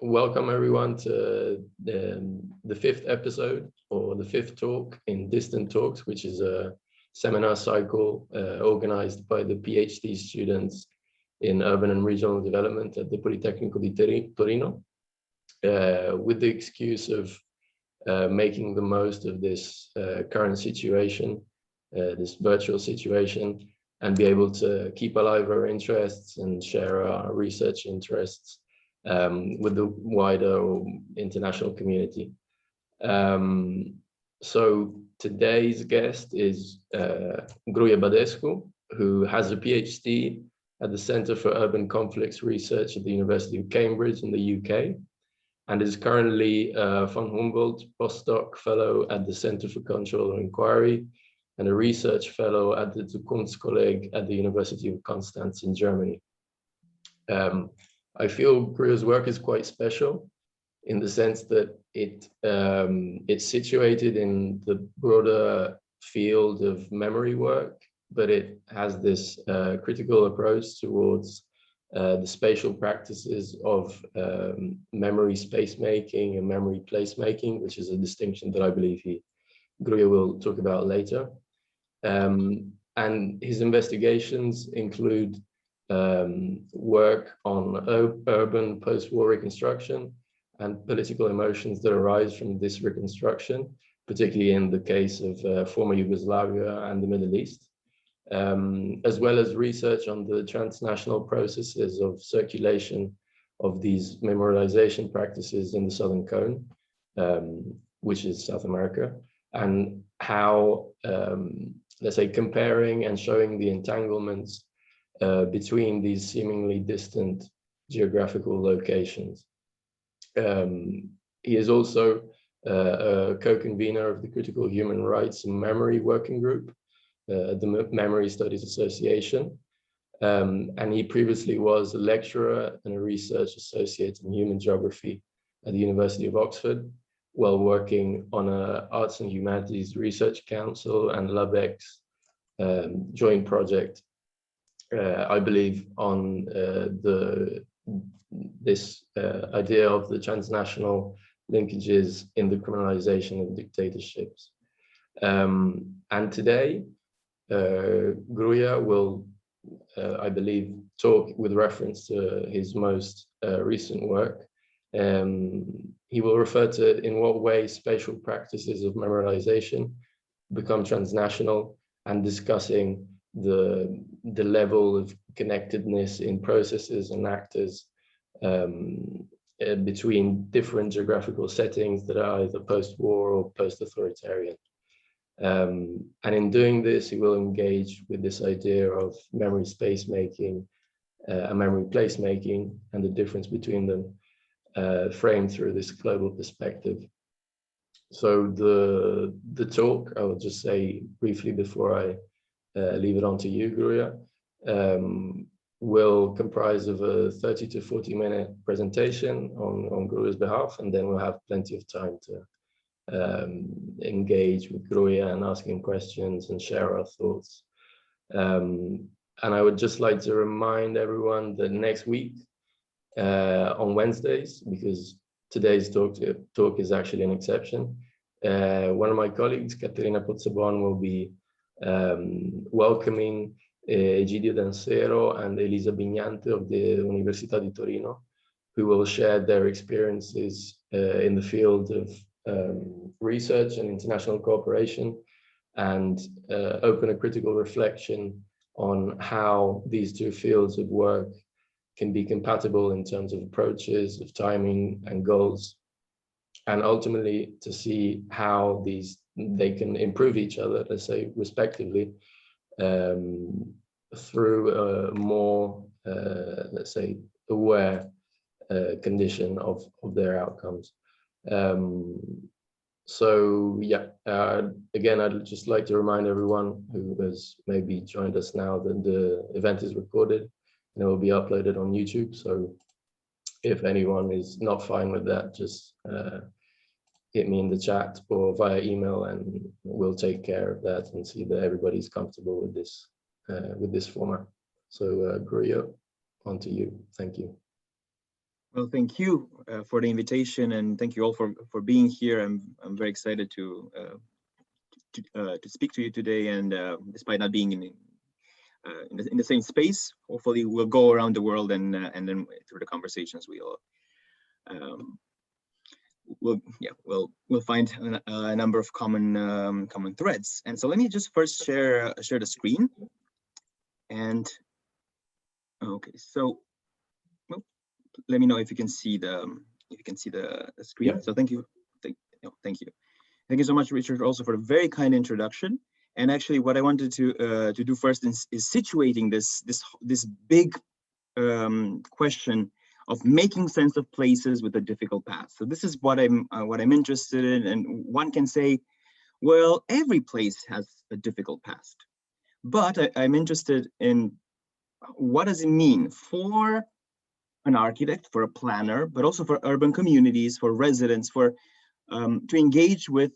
welcome everyone to the fifth episode, or the fifth talk in Distant Talks, which is a seminar cycle organized by the PhD students in urban and regional development at the Politecnico di Torino, with the excuse of making the most of this current situation, this virtual situation, and be able to keep alive our interests and share our research interests with the wider international community. So today's guest is Gruia Badescu, who has a PhD at the Center for Urban Conflicts Research at the University of Cambridge in the UK, and is currently a von Humboldt postdoc fellow at the Center for Cultural Inquiry and a research fellow at the Zukunftskolleg at the University of Constance in Germany. I feel Gruia's work is quite special in the sense that it's situated in the broader field of memory work, but it has this critical approach towards the spatial practices of memory space making and memory place making, which is a distinction that I believe Gruia will talk about later. And his investigations include work on urban post-war reconstruction and political emotions that arise from this reconstruction, particularly in the case of former Yugoslavia and the Middle East, as well as research on the transnational processes of circulation of these memorialization practices in the Southern Cone, which is South America, and how, let's say, comparing and showing the entanglements between these seemingly distant geographical locations. He is also a co-convener of the Critical Human Rights and Memory Working Group, the Memory Studies Association, and he previously was a lecturer and a research associate in human geography at the University of Oxford, while working on an Arts and Humanities Research Council and LabEx joint project, I believe, on this idea of the transnational linkages in the criminalization of dictatorships. And today, Gruia will, I believe, talk with reference to his most recent work. He will refer to in what way spatial practices of memorialization become transnational, and discussing the level of connectedness in processes and actors between different geographical settings that are either post-war or post-authoritarian. And in doing this, he will engage with this idea of memory space making and memory place making, and the difference between them, framed through this global perspective. So the talk, I will just say briefly before I leave it on to you, Gruia, will comprise of a 30 to 40 minute presentation on Gruia's behalf, and then we'll have plenty of time to engage with Gruia and ask him questions and share our thoughts. And I would just like to remind everyone that next week, on Wednesdays, because today's talk is actually an exception, one of my colleagues, Caterina Pozzebon, will be welcoming Egidio Dansero and Elisa Bignante of the Università di Torino, who will share their experiences in the field of research and international cooperation, and open a critical reflection on how these two fields of work can be compatible in terms of approaches, of timing and goals, and ultimately to see how they can improve each other, let's say, respectively, through a more, let's say, aware condition of their outcomes. So yeah, again, I'd just like to remind everyone who has maybe joined us now that the event is recorded and it will be uploaded on YouTube. So if anyone is not fine with that, just hit me in the chat or via email, and we'll take care of that and see that everybody's comfortable with this format. So Gruia, on to you. Thank you. Well, thank you for the invitation, and thank you all for being here. I'm very excited to speak to you today, and despite not being in the same space, hopefully we'll go around the world, and then through the conversations we'll find a number of common threads. And so let me just first share the screen. And okay, so let me know if you can see the screen. Yep. So thank you so much, Richard, also for a very kind introduction. And actually, what I wanted to do first is situating this big question of making sense of places with a difficult past. So this is what I'm interested in. And one can say, well, every place has a difficult past, but I'm interested in what does it mean for an architect, for a planner, but also for urban communities, for residents, for to engage with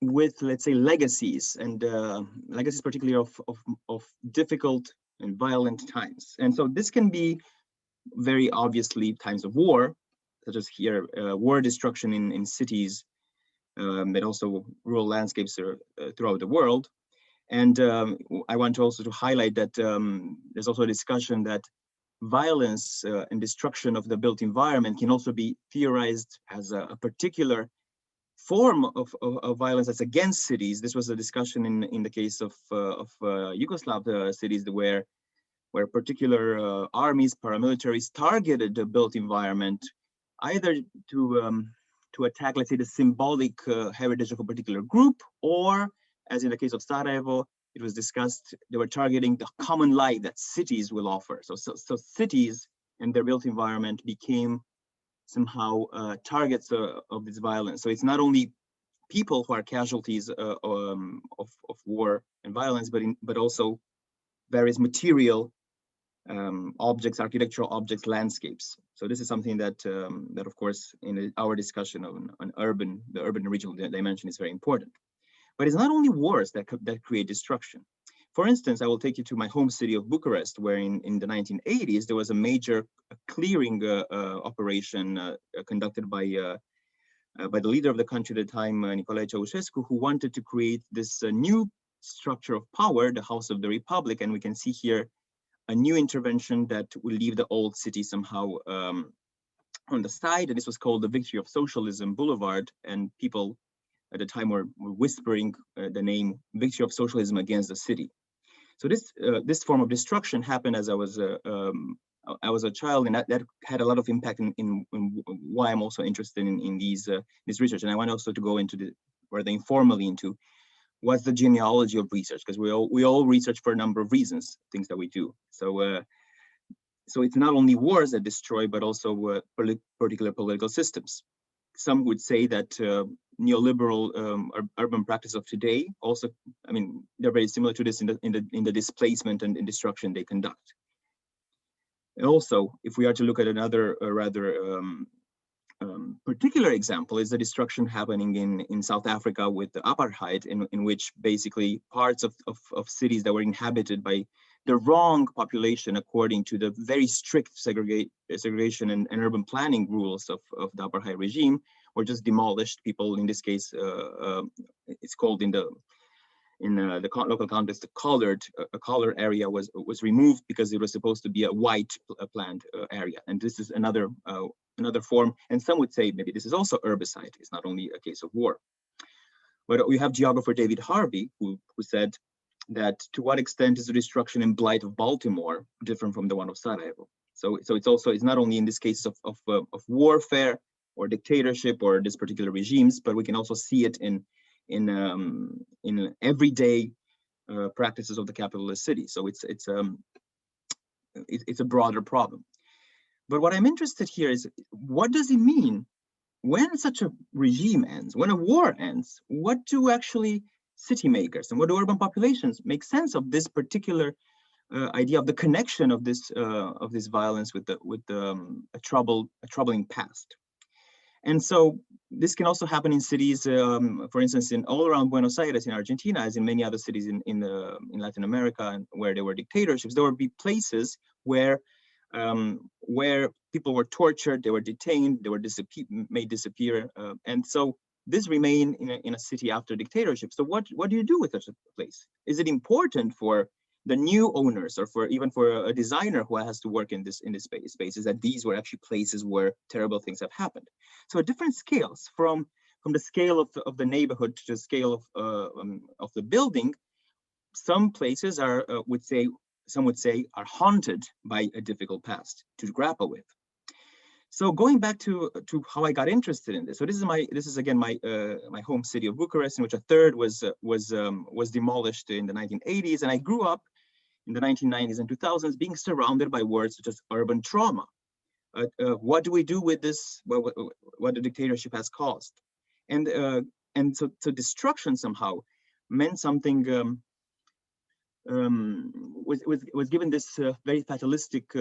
let's say legacies, and legacies particularly of difficult and violent times. And so this can be very obviously times of war, such as here war destruction in cities, but also rural landscapes throughout the world. And I want to also highlight that there's also a discussion that violence and destruction of the built environment can also be theorized as a particular form of violence that's against cities. This was a discussion in the case of Yugoslav cities, where particular armies, paramilitaries targeted the built environment, either to attack, let's say, the symbolic heritage of a particular group, or, as in the case of Sarajevo, it was discussed, they were targeting the common life that cities will offer. So cities and their built environment became somehow targets of this violence. So it's not only people who are casualties of war and violence, but also various material objects, architectural objects, landscapes. So this is something that that of course in our discussion on the urban and regional dimension is very important. But it's not only wars that create destruction. For instance, I will take you to my home city of Bucharest, where in the 1980s there was a major clearing operation conducted by the leader of the country at the time, Nicolae Ceausescu, who wanted to create this new structure of power, the House of the Republic. And we can see here a new intervention that will leave the old city somehow on the side. And this was called the Victory of Socialism Boulevard. And people at the time were whispering the name Victory of Socialism against the city. So this form of destruction happened as I was a child, and that had a lot of impact in why I'm also interested in this research. And I want also to go into rather informally into what's the genealogy of research, because we all research for a number of reasons, things that we do. So it's not only wars that destroy, but also particular political systems. Some would say that neoliberal urban practice of today also, I mean, they're very similar to this in the displacement and in destruction they conduct. And also, if we are to look at another rather particular example, is the destruction happening in South Africa with the apartheid, in which basically parts of cities that were inhabited by the wrong population according to the very strict segregation and urban planning rules of the apartheid regime were just demolished. People, in this case, it's called in the local context, a colored area was removed because it was supposed to be a white planned area. And this is another form. And some would say maybe this is also herbicide. It's not only a case of war. But we have geographer David Harvey, who said that to what extent is the destruction and blight of Baltimore different from the one of Sarajevo? So it's not only in this case of warfare or dictatorship or this particular regimes, but we can also see it in everyday practices of the capitalist city. So it's a broader problem. But what I'm interested here is, what does it mean when such a regime ends, when a war ends? What do actually city makers and what do urban populations make sense of this particular idea of the connection of this violence with a troubling past? And so this can also happen in cities, for instance, in all around Buenos Aires in Argentina, as in many other cities in Latin America, and where there were dictatorships. There would be places where where people were tortured, they were detained, they were made disappear, and so this remained in a city after dictatorship. So what do you do with such a place? Is it important for the new owners, or even for a designer who has to work in this spaces, that these were actually places where terrible things have happened? So at different scales, from the scale of the neighborhood to the scale of the building, some places are some would say are haunted by a difficult past to grapple with. So going back to how I got interested in this. So this is again my home city of Bucharest, in which a third was demolished in the 1980s, and I grew up in the 1990s and 2000s being surrounded by words such as urban trauma. What do we do with this? What the dictatorship has caused, and so destruction somehow meant something. Was given this very fatalistic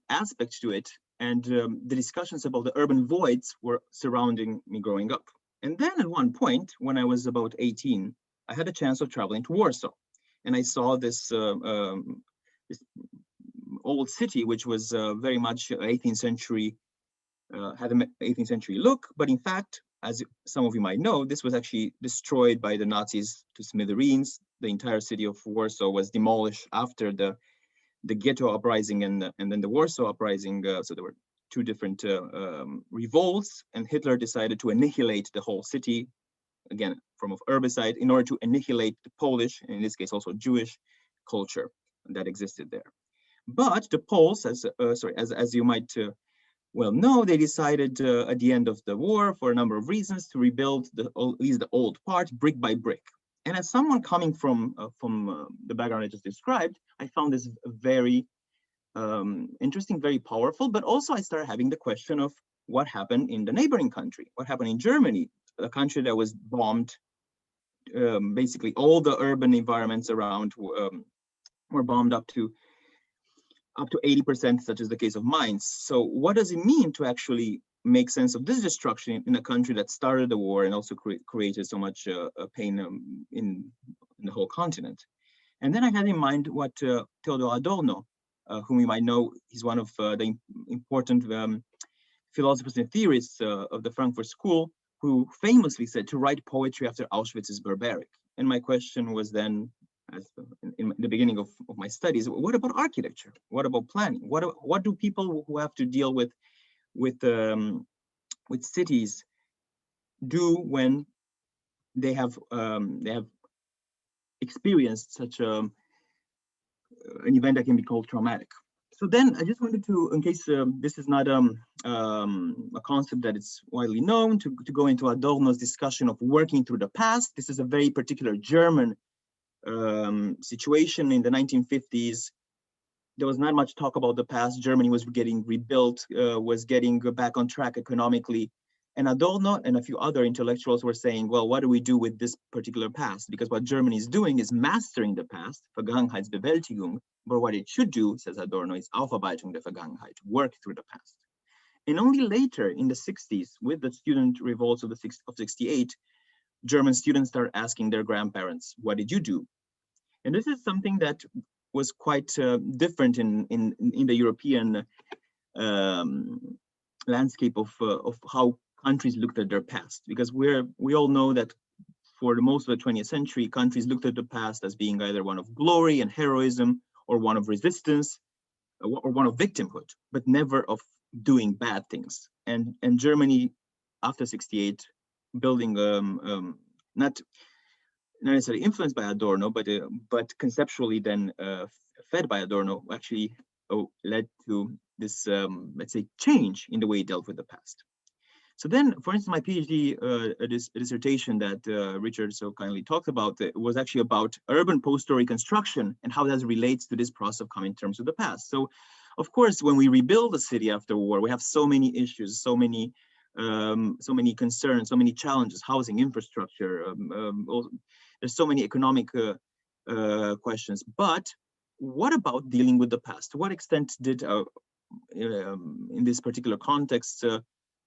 aspect to it, and the discussions about the urban voids were surrounding me growing up. And then at one point, when I was about 18, I had a chance of traveling to Warsaw, and I saw this old city, which was very much 18th century, had an 18th century look, but in fact, as some of you might know, this was actually destroyed by the Nazis to smithereens. The entire city of Warsaw was demolished after the Ghetto uprising and then the Warsaw uprising. So there were two different revolts, and Hitler decided to annihilate the whole city, again, from of herbicide, in order to annihilate the Polish, and in this case also Jewish, culture that existed there. But the Poles, as you might well know, they decided at the end of the war, for a number of reasons, to rebuild at least the old part brick by brick. And as someone coming from the background I just described, I found this very interesting, very powerful, but also I started having the question of what happened in the neighboring country, what happened in Germany, a country that was bombed. Basically, all the urban environments around were bombed up to 80%, such as the case of mines. So what does it mean to actually make sense of this destruction in a country that started the war and also created so much pain in the whole continent? And then I had in mind what Theodor Adorno, whom you might know, he's one of the important philosophers and theorists of the Frankfurt School, who famously said to write poetry after Auschwitz is barbaric. And my question was then, as in the beginning of my studies, what about architecture? What about planning? What do people who have to deal with cities do when they have experienced such an event that can be called traumatic? So then I just wanted to, in case this is not a concept that is widely known, to go into Adorno's discussion of working through the past. This is a very particular German situation in the 1950s. There was not much talk about the past. Germany was getting rebuilt, was getting back on track economically. And Adorno and a few other intellectuals were saying, well, what do we do with this particular past? Because what Germany is doing is mastering the past, Vergangenheitsbewältigung, but what it should do, says Adorno, is Aufarbeitung der Vergangenheit, work through the past. And only later in the 60s, with the student revolts of 68, German students started asking their grandparents, what did you do? And this is something that was quite different in the European landscape of how countries looked at their past, because we all know that for the most of the 20th century, countries looked at the past as being either one of glory and heroism, or one of resistance, or one of victimhood, but never of doing bad things. And Germany, after 68, building not necessarily influenced by Adorno, but conceptually then fed by Adorno, actually led to this, let's say, change in the way it dealt with the past. So then, for instance, my PhD dissertation that Richard so kindly talked about was actually about urban post-war reconstruction and how that relates to this process of coming to terms with the past. So, of course, when we rebuild a city after war, we have so many issues, so many concerns, so many challenges: housing, infrastructure. There's so many economic questions. But what about dealing with the past? To what extent did, in this particular context,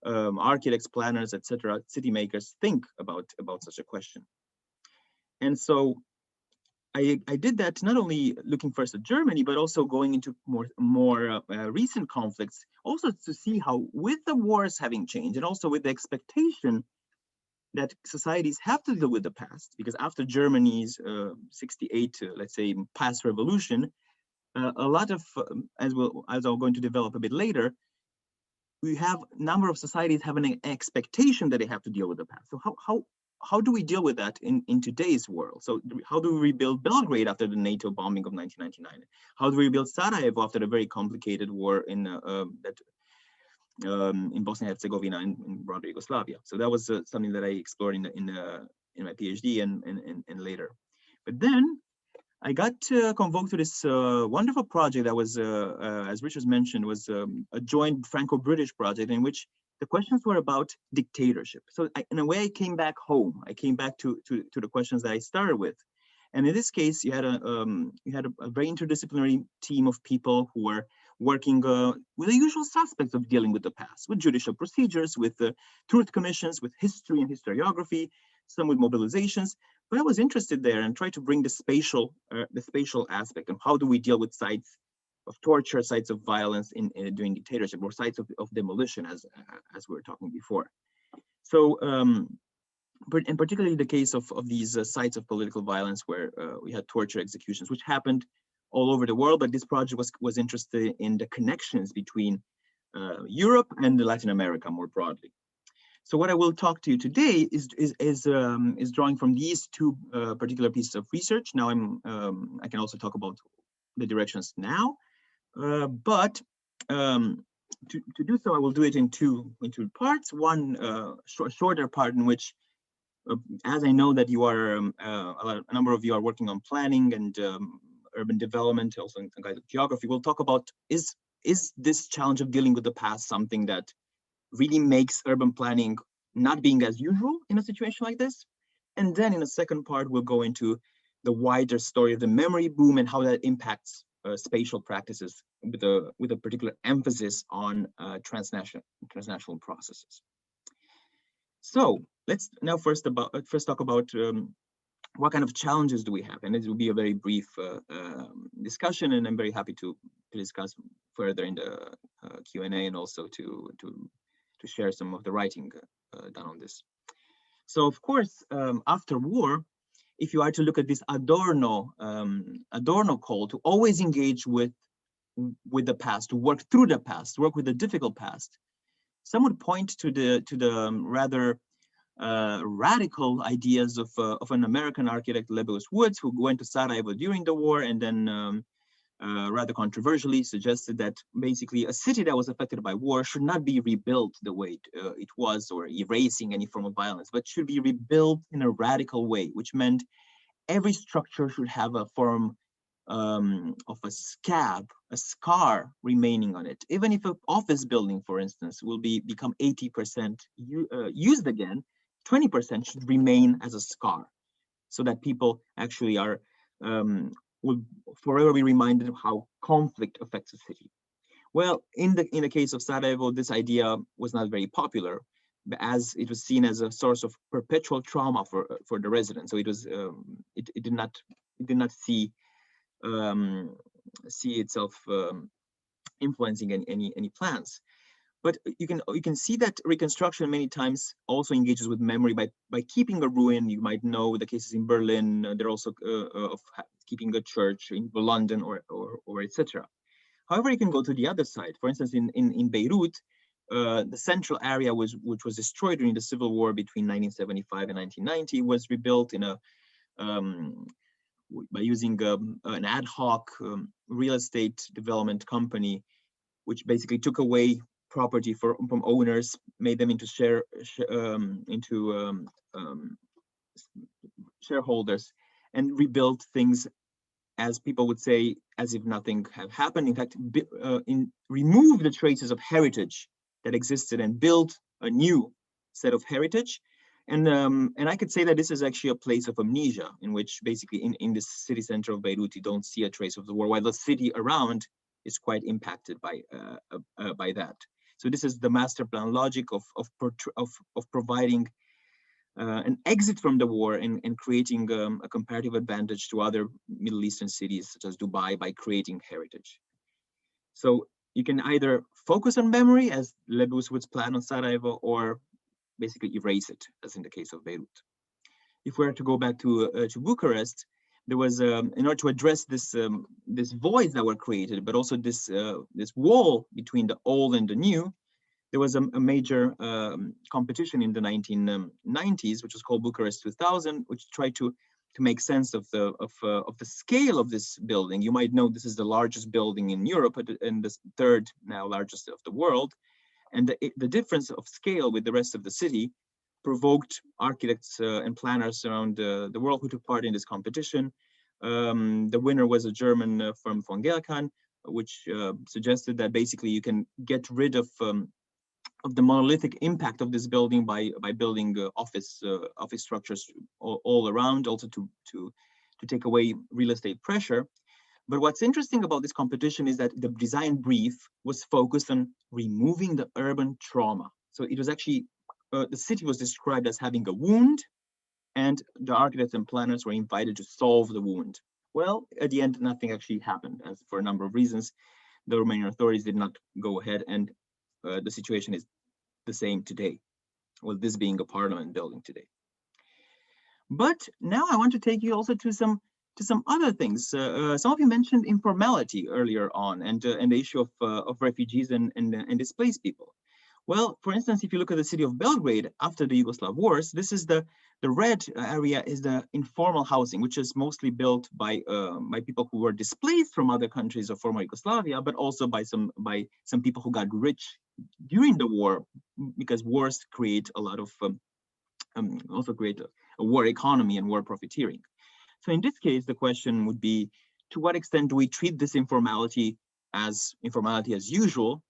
architects, planners, etc., city makers think about such a question? And so I did that not only looking first at Germany, but also going into more recent conflicts, also to see how, with the wars having changed, and also with the expectation that societies have to deal with the past, because after Germany's 68, let's say, past revolution, a lot of, as I'm going to develop a bit later, we have a number of societies having an expectation that they have to deal with the past. So how do we deal with that in today's world? So how do we rebuild Belgrade after the NATO bombing of 1999? How do we rebuild Sarajevo after a very complicated war in Bosnia and Herzegovina and broader Yugoslavia? So that was something that I explored in my PhD and later. But then I got convoked to this wonderful project that was, as Richard mentioned, was a joint Franco-British project in which the questions were about dictatorship. So in a way, I came back home. I came back to the questions that I started with. And in this case, you had a very interdisciplinary team of people who were working with the usual suspects of dealing with the past, with judicial procedures, with truth commissions, with history and historiography, some with mobilizations. But I was interested there and tried to bring the spatial aspect of how do we deal with sites of torture, sites of violence during dictatorship, or sites of demolition, as we were talking before. So, but in particularly the case of these sites of political violence where we had torture executions, which happened all over the world. But this project was interested in the connections between Europe and Latin America more broadly. So what I will talk to you today is drawing from these two particular pieces of research. Now I can also talk about the directions now, but to do so, I will do it in two parts. One shorter part in which, as I know that you are a number of you are working on planning and urban development, also in kind of geography. We'll talk about is this challenge of dealing with the past something that really makes urban planning not being as usual in a situation like this. And then in the second part, we'll go into the wider story of the memory boom and how that impacts spatial practices with a particular emphasis on transnational processes. So let's now first talk about what kind of challenges do we have, and it will be a very brief discussion, and I'm very happy to discuss further in the Q&A, and also to share some of the writing done on this. So of course, after war, if you are to look at this Adorno call to always engage with the past, to work through the past, work with the difficult past, some would point to the rather radical ideas of an American architect, Lebbeus Woods, who went to Sarajevo during the war, and then rather controversially suggested that basically a city that was affected by war should not be rebuilt the way it was, or erasing any form of violence, but should be rebuilt in a radical way, which meant every structure should have a form of a scab, a scar remaining on it. Even if an office building, for instance, will become 80% used again, 20% should remain as a scar, so that people actually are will forever be reminded of how conflict affects a city. Well, in the case of Sarajevo, this idea was not very popular, as it was seen as a source of perpetual trauma for the residents. So it was it did not see itself influencing any plans. But you can see that reconstruction many times also engages with memory by keeping a ruin. You might know the cases in Berlin. They're also of keeping a church in London or etc. However, you can go to the other side. For instance, in Beirut, the central area which was destroyed during the civil war between 1975 and 1990 was rebuilt in a by using an ad hoc real estate development company, which basically took away property from owners, made them into shareholders, and rebuilt things, as people would say, as if nothing had happened. In fact, remove the traces of heritage that existed and built a new set of heritage. And I could say that this is actually a place of amnesia, in which basically in the city center of Beirut, you don't see a trace of the war, while the city around is quite impacted by that. So this is the master plan logic of providing an exit from the war and creating a comparative advantage to other Middle Eastern cities such as Dubai by creating heritage. So you can either focus on memory, as Lebus would plan on Sarajevo, or basically erase it, as in the case of Beirut. If we were to go back to Bucharest, there was, in order to address this this voids that were created, but also this this wall between the old and the new, there was a major competition in the 1990s, which was called Bucharest 2000, which tried to make sense of the scale of this building. You might know this is the largest building in Europe and the third now largest of the world. And the difference of scale with the rest of the city provoked architects and planners around the world who took part in this competition. The winner was a German firm, von Gerkan, which suggested that basically you can get rid of the monolithic impact of this building by building office structures all around, also to take away real estate pressure. But what's interesting about this competition is that the design brief was focused on removing the urban trauma. So it was actually, the city was described as having a wound, and the architects and planners were invited to solve the wound. Well, at the end, nothing actually happened, as for a number of reasons. The Romanian authorities did not go ahead, and the situation is the same today, with this being a parliament building today. But now I want to take you also to some other things. Some of you mentioned informality earlier on, and the issue of refugees and displaced people. Well, for instance, if you look at the city of Belgrade after the Yugoslav wars, this is the red area is the informal housing, which is mostly built by people who were displaced from other countries of former Yugoslavia, but also by some people who got rich during the war, because wars create a lot of also create a war economy and war profiteering. So in this case, the question would be, to what extent do we treat this informality as usual,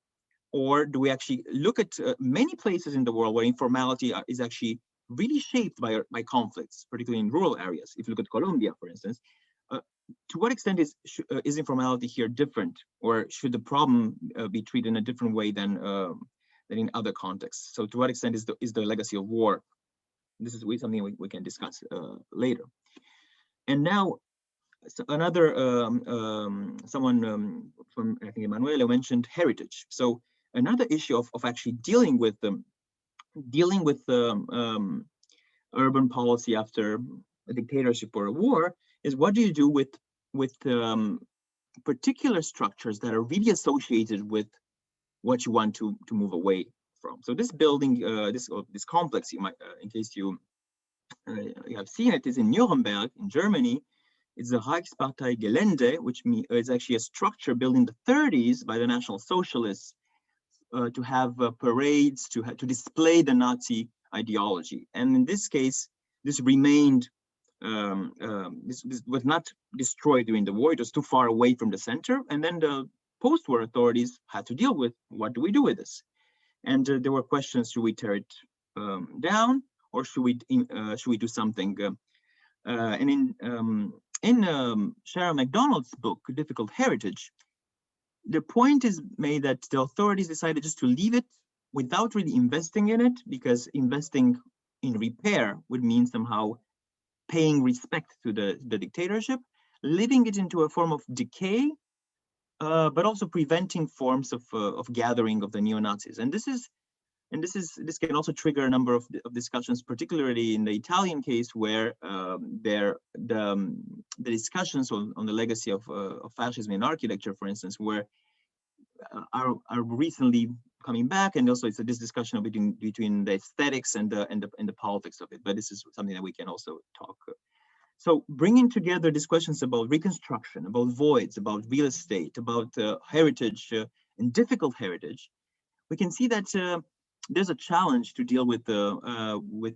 or do we actually look at many places in the world where informality is actually really shaped by conflicts, particularly in rural areas? If you look at Colombia, for instance, to what extent is informality here different, or should the problem be treated in a different way than in other contexts? So to what extent is the legacy of war? This is something we can discuss later. And now, another someone from, I think, Emanuele mentioned heritage. So another issue of actually dealing with urban policy after a dictatorship or a war is, what do you do with particular structures that are really associated with what you want to move away from? So this building, this complex, you might, in case you have seen it, is in Nuremberg in Germany. It's the Reichspartei Gelände, which is actually a structure built in the 30s by the National Socialists to have parades, to display the Nazi ideology. And in this case, this remained, this was not destroyed during the war. It was too far away from the center. And then the post-war authorities had to deal with, what do we do with this? And there were questions: should we tear it down, or should we do something? And in Sharon MacDonald's book, Difficult Heritage, the point is made that the authorities decided just to leave it without really investing in it, because investing in repair would mean somehow paying respect to the dictatorship, leaving it into a form of decay, but also preventing forms of gathering of the neo-Nazis. And this can also trigger a number of discussions, particularly in the Italian case, where the discussions on the legacy of fascism in architecture, for instance, are recently coming back, and also it's this discussion between the aesthetics and the politics of it. But this is something that we can also talk. So bringing together these questions about reconstruction, about voids, about real estate, about heritage and difficult heritage, we can see that there's a challenge to deal with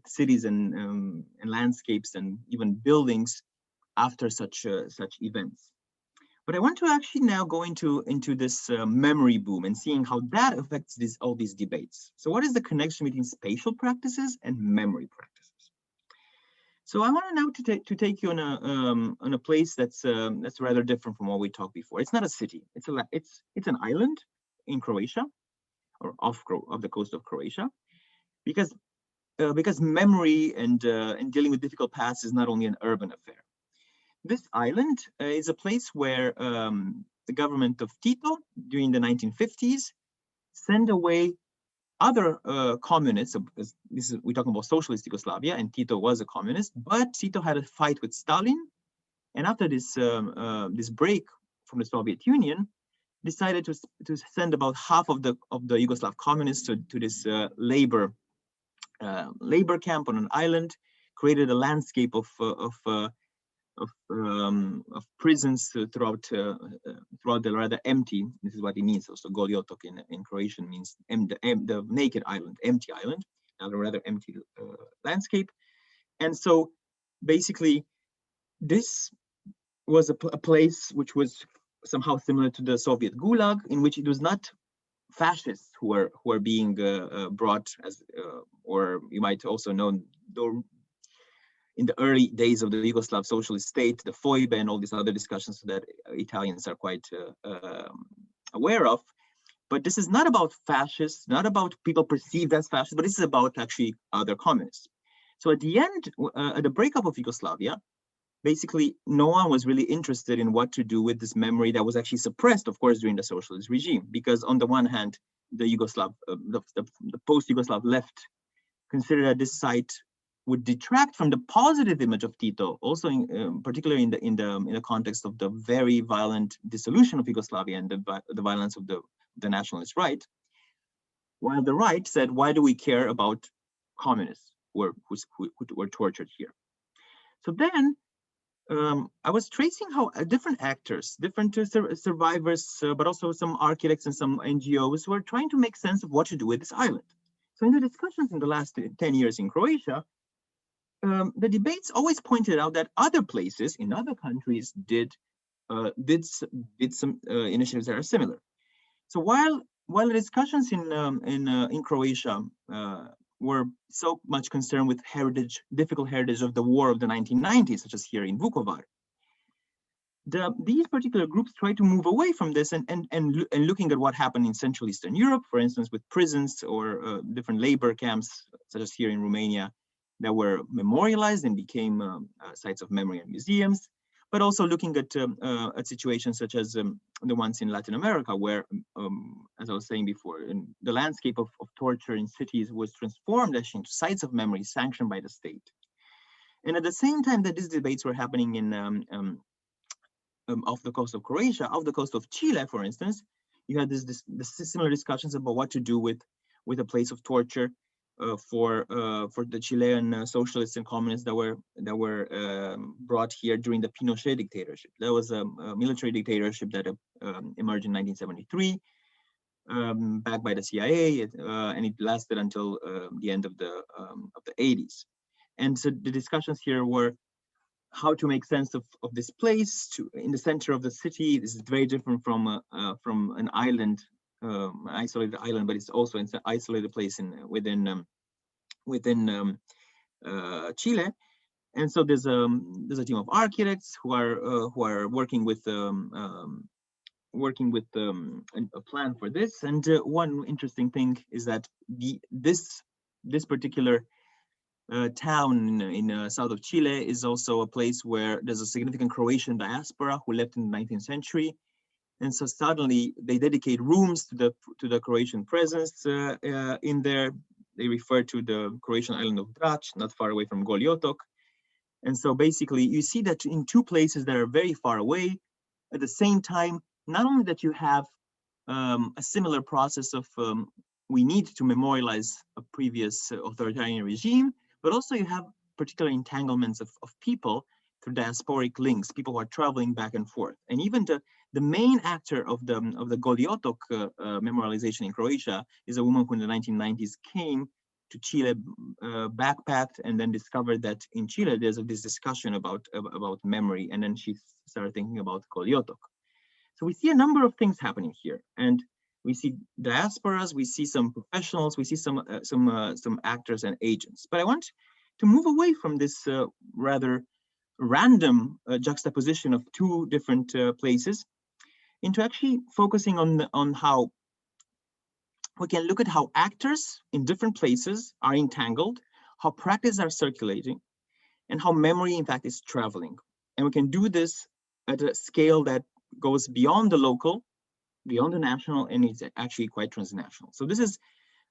cities and landscapes and even buildings after such events. But I want to actually now go into this memory boom and seeing how that affects all these debates. So what is the connection between spatial practices and memory practices? So I want now to take you on a place that's rather different from what we talked before. It's not a city. It's an island in Croatia, or off the coast of Croatia, because because memory and dealing with difficult past is not only an urban affair. This island is a place where the government of Tito during the 1950s sent away other communists. We're talking about socialist Yugoslavia, and Tito was a communist, but Tito had a fight with Stalin, and after this this break from the Soviet Union, decided to send about half of the Yugoslav communists to this labor camp on an island, created a landscape of prisons throughout the rather empty. This is what it means. Also, Goliotok in Croatian means the naked island, empty island, a rather empty landscape. And so, basically, this was a place which was somehow similar to the Soviet Gulag, in which it was not fascists who are being brought as, or you might also know, in the early days of the Yugoslav socialist state, the Foibe and all these other discussions that Italians are quite aware of. But this is not about fascists, not about people perceived as fascists, but this is about actually other communists. So at the end, at the breakup of Yugoslavia, basically no one was really interested in what to do with this memory that was actually suppressed, of course, during the socialist regime. Because on the one hand, the Yugoslav, the post-Yugoslav left considered that this site would detract from the positive image of Tito, also particularly in the context of the very violent dissolution of Yugoslavia and the violence of the nationalist right. While the right said, why do we care about communists who were tortured here? So then I was tracing how different actors, different survivors, but also some architects and some NGOs were trying to make sense of what to do with this island. So in the discussions in the last 10 years in Croatia, the debates always pointed out that other places in other countries did some initiatives that are similar. So while the discussions in Croatia were so much concerned with difficult heritage of the war of the 1990s, such as here in Vukovar, these particular groups try to move away from this and looking at what happened in Central Eastern Europe, for instance, with prisons or different labor camps, such as here in Romania, that were memorialized and became sites of memory and museums, but also looking at situations such as the ones in Latin America, where, as I was saying before, the landscape of torture in cities was transformed actually into sites of memory sanctioned by the state. And at the same time that these debates were happening in off the coast of Croatia, off the coast of Chile, for instance, you had this similar discussions about what to do with a place of torture for the Chilean socialists and communists that were brought here during the Pinochet dictatorship. That was a military dictatorship that emerged in 1973, backed by the CIA, and it lasted until the end of the 80s. And so the discussions here were how to make sense of this place in the center of the city. This is very different from an island, isolated island, but it's also an isolated place within Chile. And so there's a team of architects who are working with a plan for this. And one interesting thing is that this particular town in south of Chile is also a place where there's a significant Croatian diaspora who left in the 19th century, and so suddenly they dedicate rooms to the Croatian presence in there. They refer to the Croatian island of Brač, not far away from Goliotok, and so basically you see that in two places that are very far away, at the same time, not only that you have a similar process of we need to memorialize a previous authoritarian regime, but also you have particular entanglements of people through diasporic links, people who are traveling back and forth. And even the main actor of the Goliotok memorialization in Croatia is a woman who in the 1990s came to Chile, backpacked, and then discovered that in Chile there's this discussion about memory, and then she started thinking about Goliotok. So we see a number of things happening here, and we see diasporas, we see some professionals, we see some actors and agents. But I want to move away from this rather random juxtaposition of two different places into actually focusing on how we can look at how actors in different places are entangled, how practices are circulating, and how memory, in fact, is traveling. And we can do this at a scale that goes beyond the local, beyond the national, and it's actually quite transnational. So this is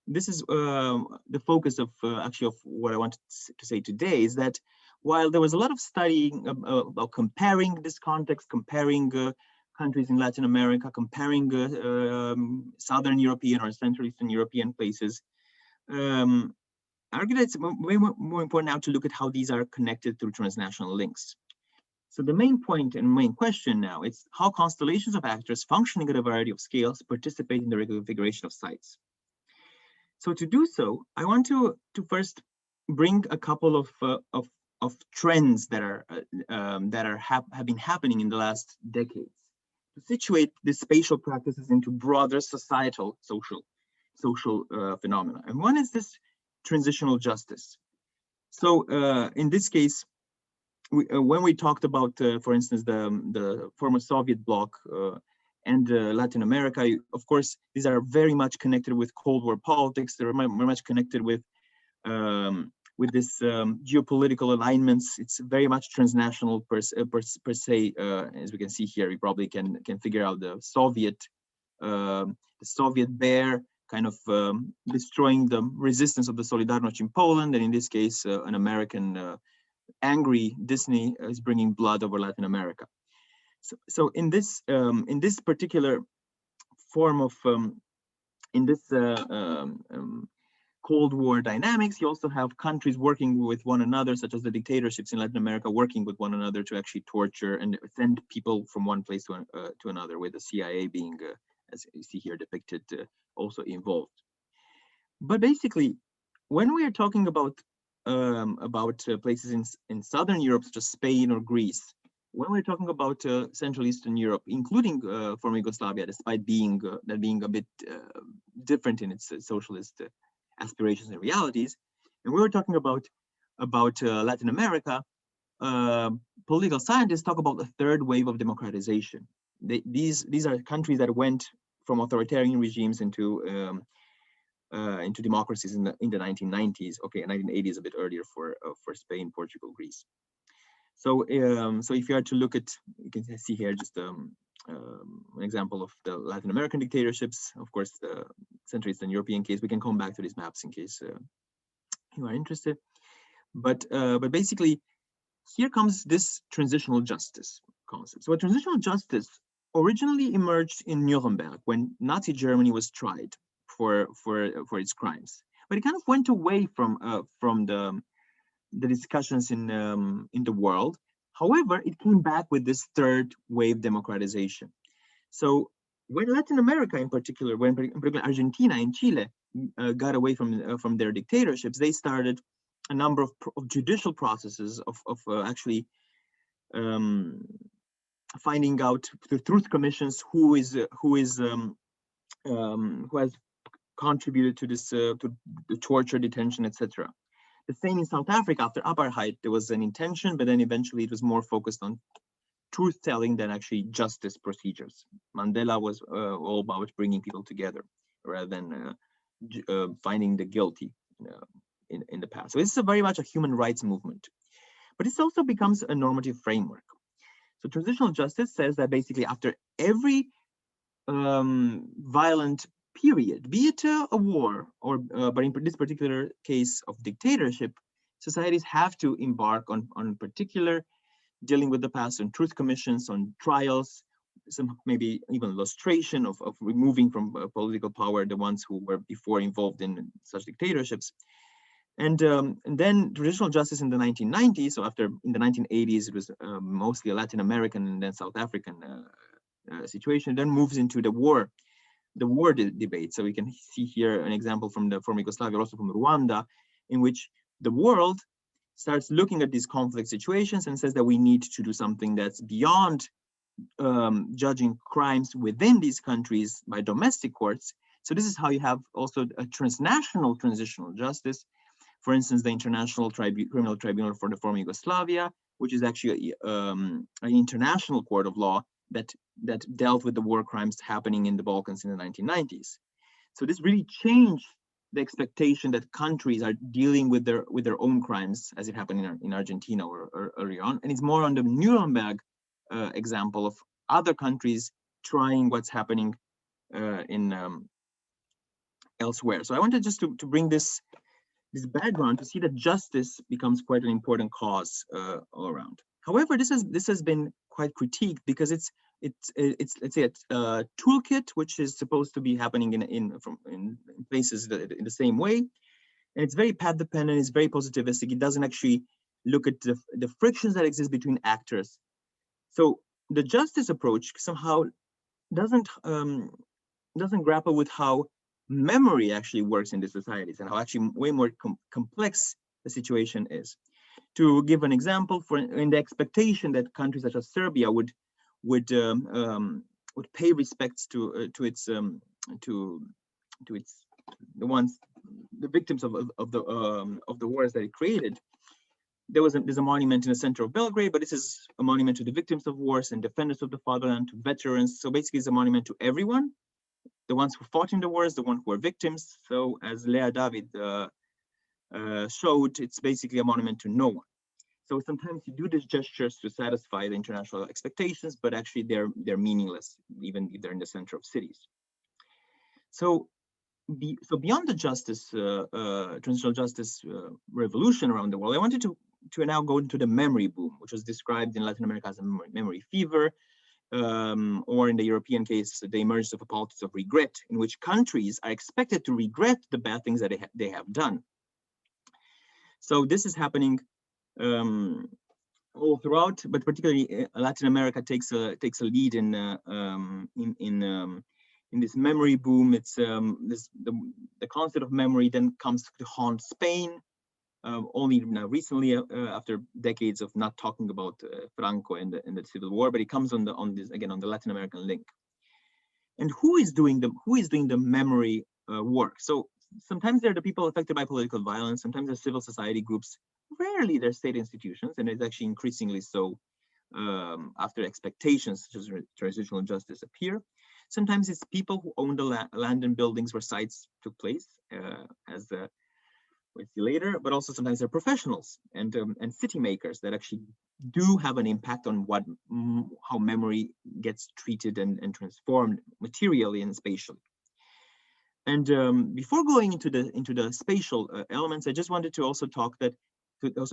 the focus of actually of what I wanted to say today, is that while there was a lot of studying about comparing this context, comparing countries in Latin America, comparing Southern European or Central Eastern European places, I argue that it's way more important now to look at how these are connected through transnational links. So the main point and main question now is how constellations of actors functioning at a variety of scales participate in the reconfiguration of sites. So to do so, I want to first bring a couple of trends that have been happening in the last decades to situate these spatial practices into broader societal social phenomena. And one is this transitional justice. So in this case, when we talked about, for instance, the former Soviet bloc and Latin America, of course, these are very much connected with Cold War politics. They're very much connected with this geopolitical alignments. It's very much transnational per se. As we can see here, we probably can figure out the Soviet bear kind of destroying the resistance of the Solidarność in Poland, and in this case, an American angry Disney is bringing blood over Latin America. So in this particular form of Cold War dynamics, you also have countries working with one another, such as the dictatorships in Latin America, working with one another to actually torture and send people from one place to another, with the CIA being, as you see here depicted, also involved. But basically, when we are talking about places in Southern Europe, such as Spain or Greece, when we're talking about Central Eastern Europe, including former Yugoslavia, despite being a bit different in its socialist aspirations and realities, and we were talking about Latin America, political scientists talk about the third wave of democratization. These are countries that went from authoritarian regimes into democracies in the 1990s. Okay, 1980s a bit earlier for Spain, Portugal, Greece. So if you are to look at, you can see here just an example of the Latin American dictatorships. Of course, the Central Eastern European case. We can come back to these maps in case you are interested. But basically, here comes this transitional justice concept. So a transitional justice originally emerged in Nuremberg when Nazi Germany was tried for its crimes, but it kind of went away from the discussions in the world. However, it came back with this third wave democratization. So when Latin America, in particular, Argentina and Chile got away from their dictatorships, they started a number of judicial processes of actually finding out through truth commissions who has contributed to this to the torture, detention, etc. The same in South Africa. After apartheid, there was an intention, but then eventually it was more focused on truth-telling than actually justice procedures. Mandela was all about bringing people together rather than finding the guilty in the past. So this is very much a human rights movement, but this also becomes a normative framework. So transitional justice says that basically after every violent period, be it a war or, but in this particular case of dictatorship, societies have to embark on particular dealing with the past, on truth commissions, on trials, some maybe even lustration of removing from political power the ones who were before involved in such dictatorships. And then traditional justice in the 1990s, so in the 1980s, it was mostly a Latin American and then South African situation, then moves into the war debate. So we can see here an example from the former Yugoslavia, also from Rwanda, in which the world starts looking at these conflict situations and says that we need to do something that's beyond judging crimes within these countries by domestic courts. So this is how you have also a transnational transitional justice. For instance, the International Criminal Tribunal for the former Yugoslavia, which is actually an international court of law that dealt with the war crimes happening in the Balkans in the 1990s. So this really changed the expectation that countries are dealing with their own crimes, as it happened in Argentina or earlier on, and it's more on the Nuremberg example of other countries trying what's happening in elsewhere. So I wanted just to bring this background to see that justice becomes quite an important cause all around. However, this has been quite critiqued because it's let's say a toolkit which is supposed to be happening in places in the same way, and it's very path dependent. It's very positivistic. It doesn't actually look at the frictions that exist between actors. So the justice approach somehow doesn't grapple with how memory actually works in these societies and how actually way more complex the situation is. To give an example, in the expectation that countries such as Serbia would pay respects to the victims of the wars that it created. There's a monument in the center of Belgrade, but this is a monument to the victims of wars and defenders of the fatherland, to veterans. So basically, it's a monument to everyone, the ones who fought in the wars, the ones who were victims. So as Lea David showed, it's basically a monument to no one. So sometimes you do these gestures to satisfy the international expectations, but actually they're meaningless, even if they're in the center of cities. So beyond the justice, transitional justice revolution around the world, I wanted to now go into the memory boom, which was described in Latin America as a memory fever, or in the European case, the emergence of a politics of regret, in which countries are expected to regret the bad things that they have done. So this is happening all throughout, but particularly Latin America takes a lead in this memory boom. It's the concept of memory then comes to haunt Spain. Only now recently, after decades of not talking about Franco and the Civil War, but it comes on the Latin American link. And who is doing the memory work? So sometimes they're the people affected by political violence. Sometimes they're civil society groups. Rarely they're state institutions, and it's actually increasingly so after expectations such as transitional justice appear. Sometimes it's people who own the land and buildings where sites took place, as we'll see later, but also sometimes they're professionals and city makers that actually do have an impact on how memory gets treated and transformed materially and spatially. And before going into the spatial elements, I just wanted to also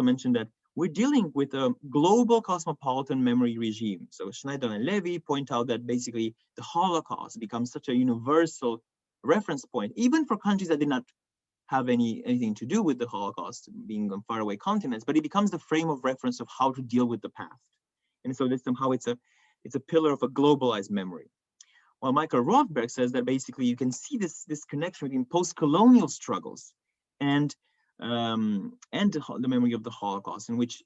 mention that we're dealing with a global cosmopolitan memory regime. So Schneider and Levy point out that basically the Holocaust becomes such a universal reference point, even for countries that did not have anything to do with the Holocaust, being on faraway continents, but it becomes the frame of reference of how to deal with the past. And so this somehow it's a pillar of a globalized memory. While Michael Rothberg says that basically you can see this connection between post-colonial struggles and the memory of the Holocaust, in which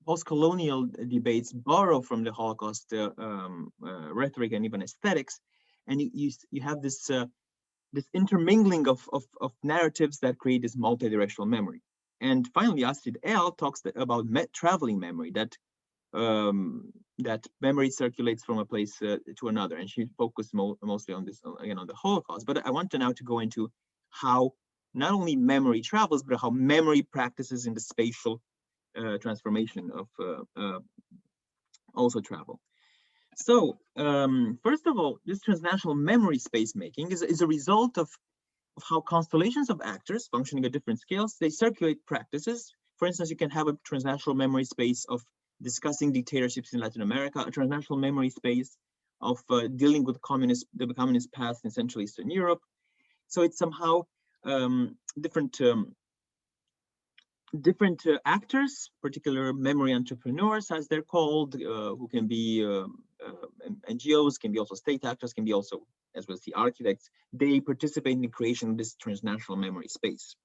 post-colonial debates borrow from the Holocaust rhetoric and even aesthetics, and you have this intermingling of narratives that create this multi-directional memory. And finally, Astrid L talks about traveling memory, that memory circulates from a place to another, and she focused mostly on this, again, on the Holocaust. But I want to now go into how not only memory travels, but how memory practices in the spatial transformation of also travel. So first of all, this transnational memory space making is a result of how constellations of actors functioning at different scales, they circulate practices. For instance, you can have a transnational memory space of discussing dictatorships in Latin America, a transnational memory space of dealing with the communist past in Central Eastern Europe. So it's somehow different actors, particular memory entrepreneurs, as they're called, who can be NGOs, can be also state actors, can be also, as we'll see, architects. They participate in the creation of this transnational memory space.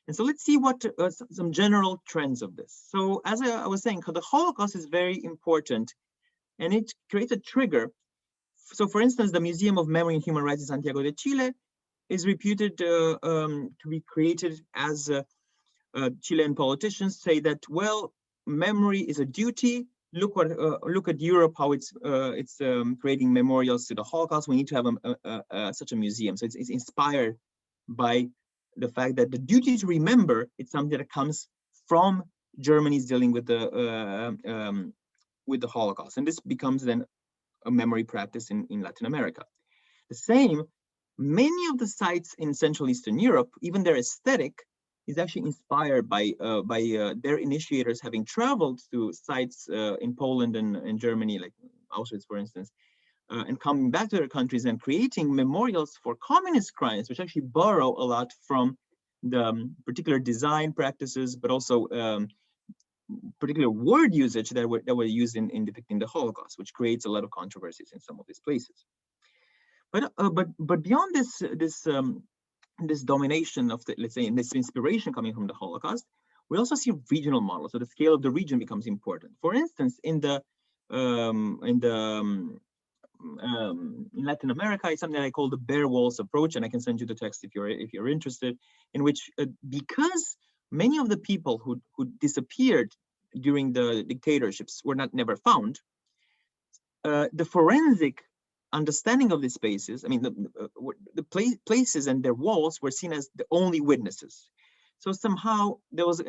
And so let's see what some general trends of this. So as I was saying, the Holocaust is very important, and it creates a trigger. So for instance, the Museum of Memory and Human Rights in Santiago de Chile is reputed to be created as Chilean politicians say that, well, memory is a duty. Look at Europe, how it's creating memorials to the Holocaust. We need to have such a museum. So it's inspired by the fact that the duty to remember is something that comes from Germany's dealing with the Holocaust, and this becomes then a memory practice in Latin America. The same, many of the sites in Central Eastern Europe, even their aesthetic, is actually inspired by their initiators having traveled to sites in Poland and Germany, like Auschwitz, for instance, and coming back to their countries and creating memorials for communist crimes, which actually borrow a lot from the particular design practices, but also particular word usage that were used in depicting the Holocaust, which creates a lot of controversies in some of these places. But beyond this domination of the, let's say, this inspiration coming from the Holocaust, we also see regional models. So the scale of the region becomes important. For instance, in Latin America, it's something I call the bare walls approach, and I can send you the text if you're interested. In which, because many of the people who disappeared during the dictatorships were never found, the forensic understanding of these spaces, I mean, the places and their walls were seen as the only witnesses. So somehow there was a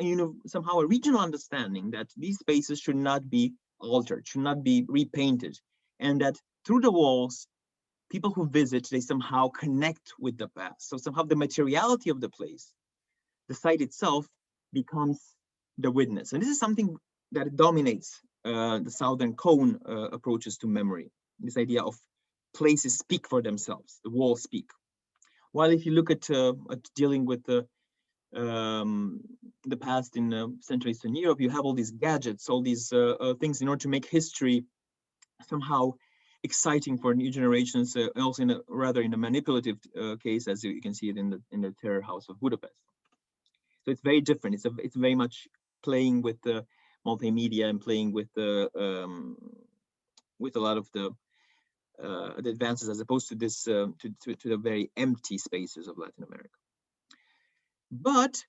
regional understanding that these spaces should not be altered, should not be repainted, and that through the walls, people who visit, they somehow connect with the past. So somehow the materiality of the place, the site itself, becomes the witness. And this is something that dominates the Southern Cone approaches to memory. This idea of places speak for themselves, the walls speak. While if you look at dealing with the past in Central Eastern Europe, you have all these gadgets, all these things in order to make history somehow exciting for new generations, also in a manipulative case, as you can see it in the Terror House of Budapest. So it's very different. It's very much playing with the multimedia and playing with a lot of the advances, as opposed to this to the very empty spaces of Latin America. But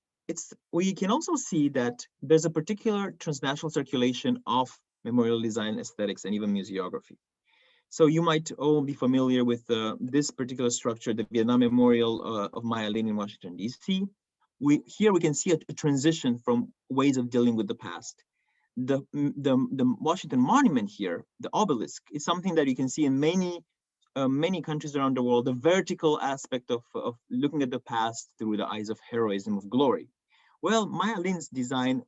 we can also see that there's a particular transnational circulation of memorial design, aesthetics, and even museography. So you might all be familiar with this particular structure, the Vietnam Memorial of Maya Lin in Washington, D.C. Here we can see a transition from ways of dealing with the past. The Washington Monument here, the obelisk, is something that you can see in many countries around the world, the vertical aspect of looking at the past through the eyes of heroism, of glory. Well, Maya Lin's design,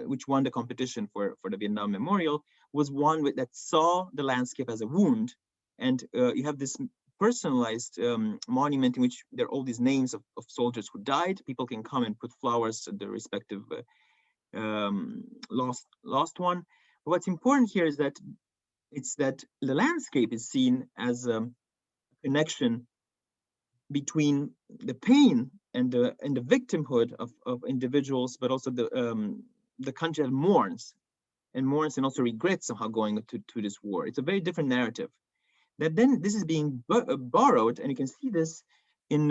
which won the competition for the Vietnam Memorial, was one that saw the landscape as a wound. And you have this personalized monument in which there are all these names of soldiers who died. People can come and put flowers to the respective lost one. But what's important here is that the landscape is seen as a connection between the pain and the victimhood of individuals, but also the country that mourns and also regrets somehow going to this war. It's a very different narrative. That then this is being borrowed, and you can see this in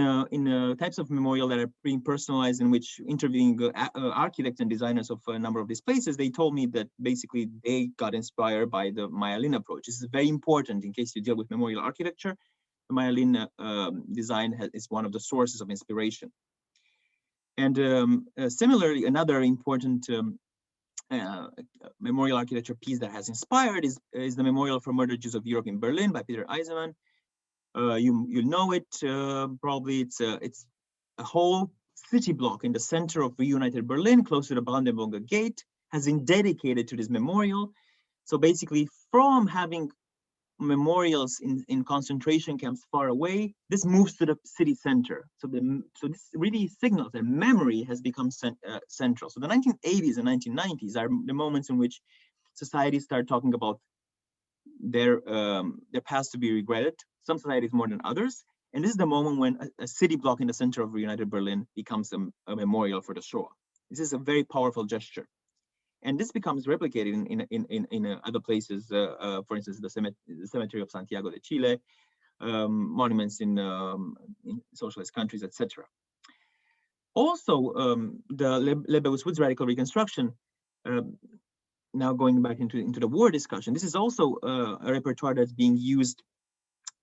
types of memorial that are being personalized, in which interviewing architects and designers of a number of these places, they told me that basically they got inspired by the Maya Lin approach. This is very important in case you deal with memorial architecture. The Maya Lin design is one of the sources of inspiration. And similarly, another important memorial architecture piece that has inspired is the Memorial for Murdered Jews of Europe in Berlin by Peter Eisenmann. You know it probably. It's a whole city block in the center of reunited Berlin, close to the Brandenburger Gate, has been dedicated to this memorial. So basically, from having memorials in concentration camps far away, this moves to the city center. So this really signals that memory has become central. So the 1980s and 1990s are the moments in which societies start talking about their past to be regretted. Some societies more than others. And this is the moment when a city block in the center of reunited Berlin becomes a memorial for the Shoah. This is a very powerful gesture. And this becomes replicated in other places, for instance, the cemetery of Santiago de Chile, monuments in socialist countries, etc. Also, the Lebowitz Woods radical reconstruction, now going back into the war discussion, this is also a repertoire that's being used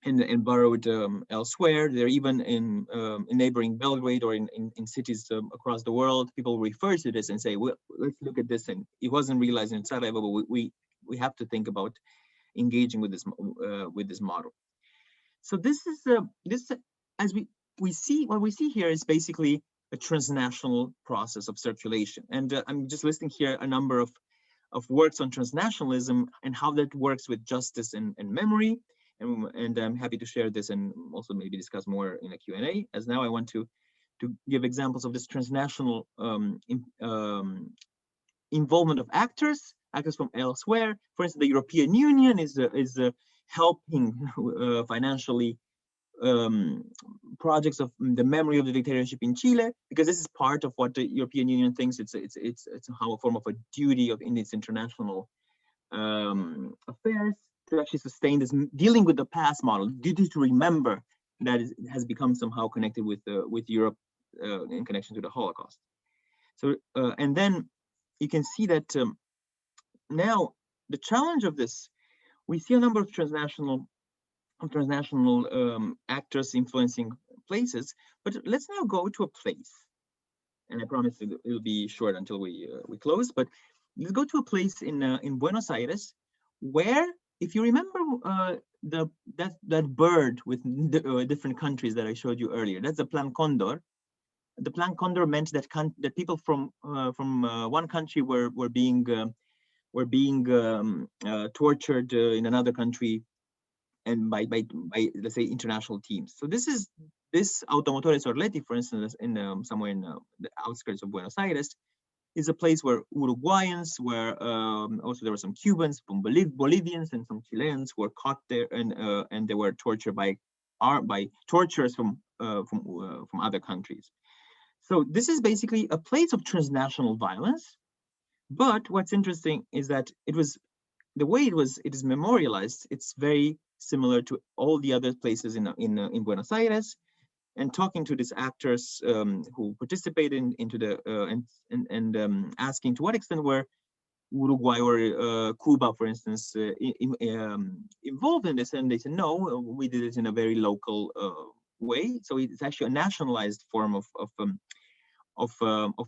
and borrowed elsewhere. They're even in neighboring Belgrade or in cities across the world. People refer to this and say, well, let's look at this. And it wasn't realized in Sarajevo, but we have to think about engaging with this model. So this is as we see, what we see here is basically a transnational process of circulation. And I'm just listing here a number of works on transnationalism and how that works with justice and memory. And I'm happy to share this and also maybe discuss more in a Q&A, as now I want to give examples of this transnational involvement of actors from elsewhere. For instance, the European Union is helping financially projects of the memory of the dictatorship in Chile, because this is part of what the European Union thinks it's somehow a form of a duty in its international affairs to actually sustain this dealing with the past model, duty to remember, that has become somehow connected with Europe in connection to the Holocaust. So and then you can see that now the challenge of this, we see a number of transnational actors influencing places, but let's now go to a place, and I promise it'll be short until we close. But let's go to a place in Buenos Aires, where, if you remember that bird with the different countries that I showed you earlier, that's the Plan Condor. The Plan Condor meant that people from one country were being tortured in another country, and by let's say international teams. So this Automotores Orleti, for instance, in somewhere in the outskirts of Buenos Aires, is a place where Uruguayans, where also there were some Cubans, some Bolivians, and some Chileans were caught there, and they were tortured by torturers from other countries. So this is basically a place of transnational violence. But what's interesting is that the way it is memorialized, it's very similar to all the other places in Buenos Aires. And talking to these actors who participated into the and asking to what extent were Uruguay or Cuba, for instance, involved in this, and they said no, we did it in a very local way. So it's actually a nationalized form of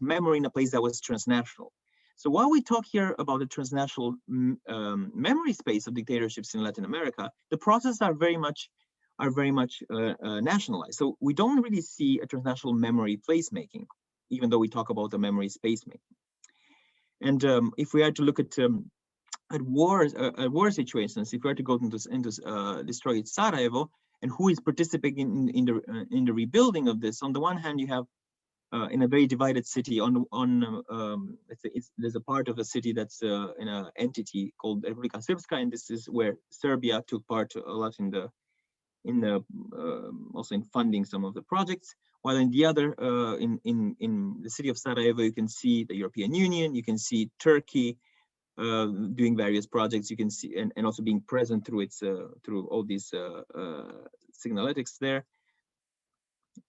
memory in a place that was transnational. So while we talk here about the transnational memory space of dictatorships in Latin America, the processes are very much nationalized. So we don't really see a transnational memory placemaking, even though we talk about the memory space making. And if we are to look at war situations, if we are to go into destroyed Sarajevo, and who is participating in the rebuilding of this, on the one hand you have in a very divided city, let's say there's a part of the city that's in an entity called Republika Srpska, and this is where Serbia took part a lot also in funding some of the projects. While in the other, in the city of Sarajevo, you can see the European Union, you can see Turkey doing various projects. You can see and also being present through through all these signaletics there.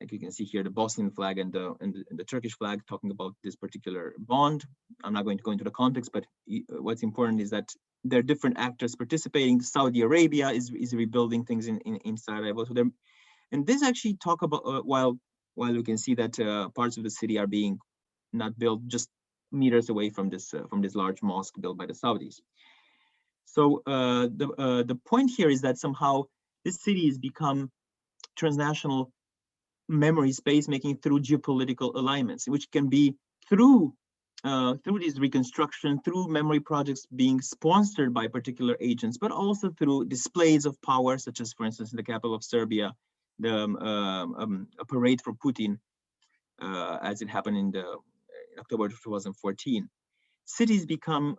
Like you can see here, the Bosnian flag and the Turkish flag talking about this particular bond. I'm not going to go into the context, but what's important is that there are different actors participating. Saudi Arabia is rebuilding things in Sarajevo. So and this actually talk about while we can see that parts of the city are being not built just meters away from this large mosque built by the Saudis. So the point here is that somehow this city has become transnational memory space making through geopolitical alignments, which can be through this reconstruction, through memory projects being sponsored by particular agents, but also through displays of power, such as, for instance, in the capital of Serbia, a parade for Putin, as it happened in October 2014. Cities become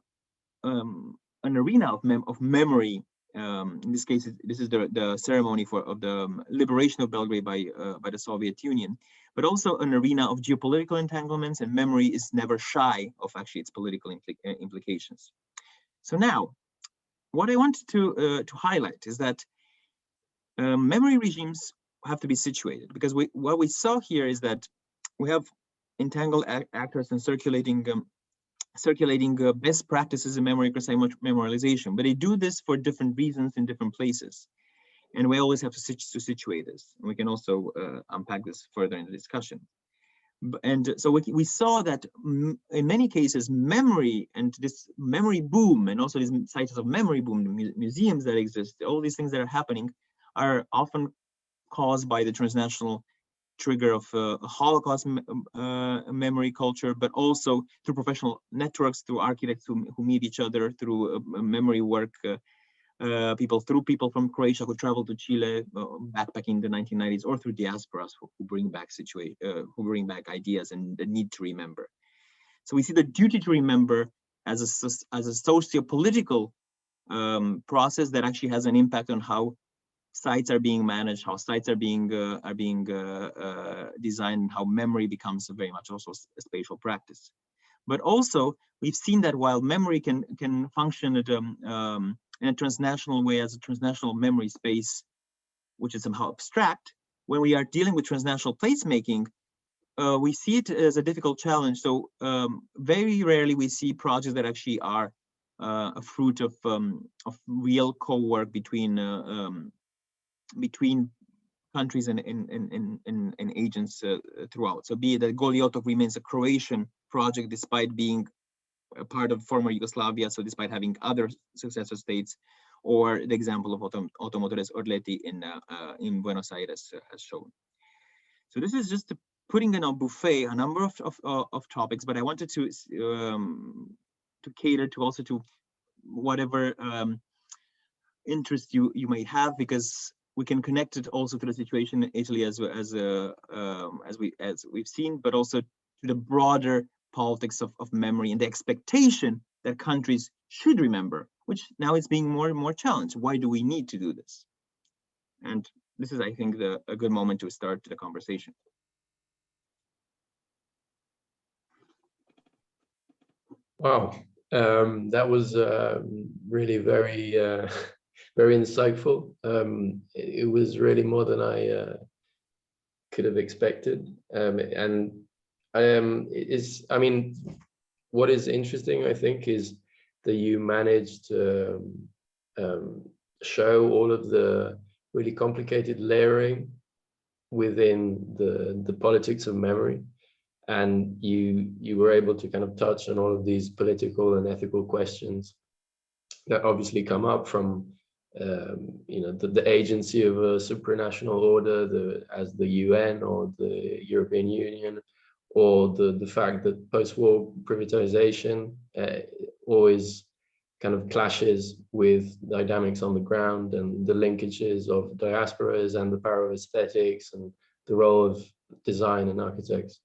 an arena of memory. In this case, this is the ceremony of the liberation of Belgrade by the Soviet Union, but also an arena of geopolitical entanglements, and memory is never shy of actually its political implications. So now, what I want to highlight is that memory regimes have to be situated, because what we saw here is that we have entangled actors and circulating best practices in memory memorialization, but they do this for different reasons in different places. And we always have to situate this. And we can also unpack this further in the discussion. And so we saw that in many cases, memory and this memory boom, and also these sites of memory boom, the museums that exist, all these things that are happening are often caused by the transnational trigger of a Holocaust memory culture, but also through professional networks, through architects who meet each other, through memory work, people from Croatia who travel to Chile backpacking in the 1990s, or through diasporas who bring back ideas and the need to remember. So we see the duty to remember as a socio-political process that actually has an impact on how sites are being managed, how sites are being designed, how memory becomes very much also a spatial practice. But also, we've seen that while memory can function at, in a transnational way as a transnational memory space, which is somehow abstract, when we are dealing with transnational placemaking, we see it as a difficult challenge. So very rarely we see projects that actually are a fruit of real co-work between countries and agents throughout. So be it that Goliotov remains a Croatian project despite being a part of former Yugoslavia, so despite having other successor states, or the example of Automotores Orleti in Buenos Aires has shown. So this is just putting in a buffet a number of topics, but I wanted to cater to also to whatever interest you may have, because we can connect it also to the situation in Italy as we've seen, but also to the broader politics of memory and the expectation that countries should remember, which now is being more and more challenged. Why do we need to do this? And this is, I think, a good moment to start the conversation. Wow, that was really very, very insightful. It was really more than I could have expected, and I mean, what is interesting, I think, is that you managed to show all of the really complicated layering within the politics of memory, and you were able to kind of touch on all of these political and ethical questions that obviously come up from you know, the agency of a supranational order, as the UN or the European Union, or the fact that post-war privatization always kind of clashes with dynamics on the ground, and the linkages of diasporas and the power of aesthetics and the role of design and architects.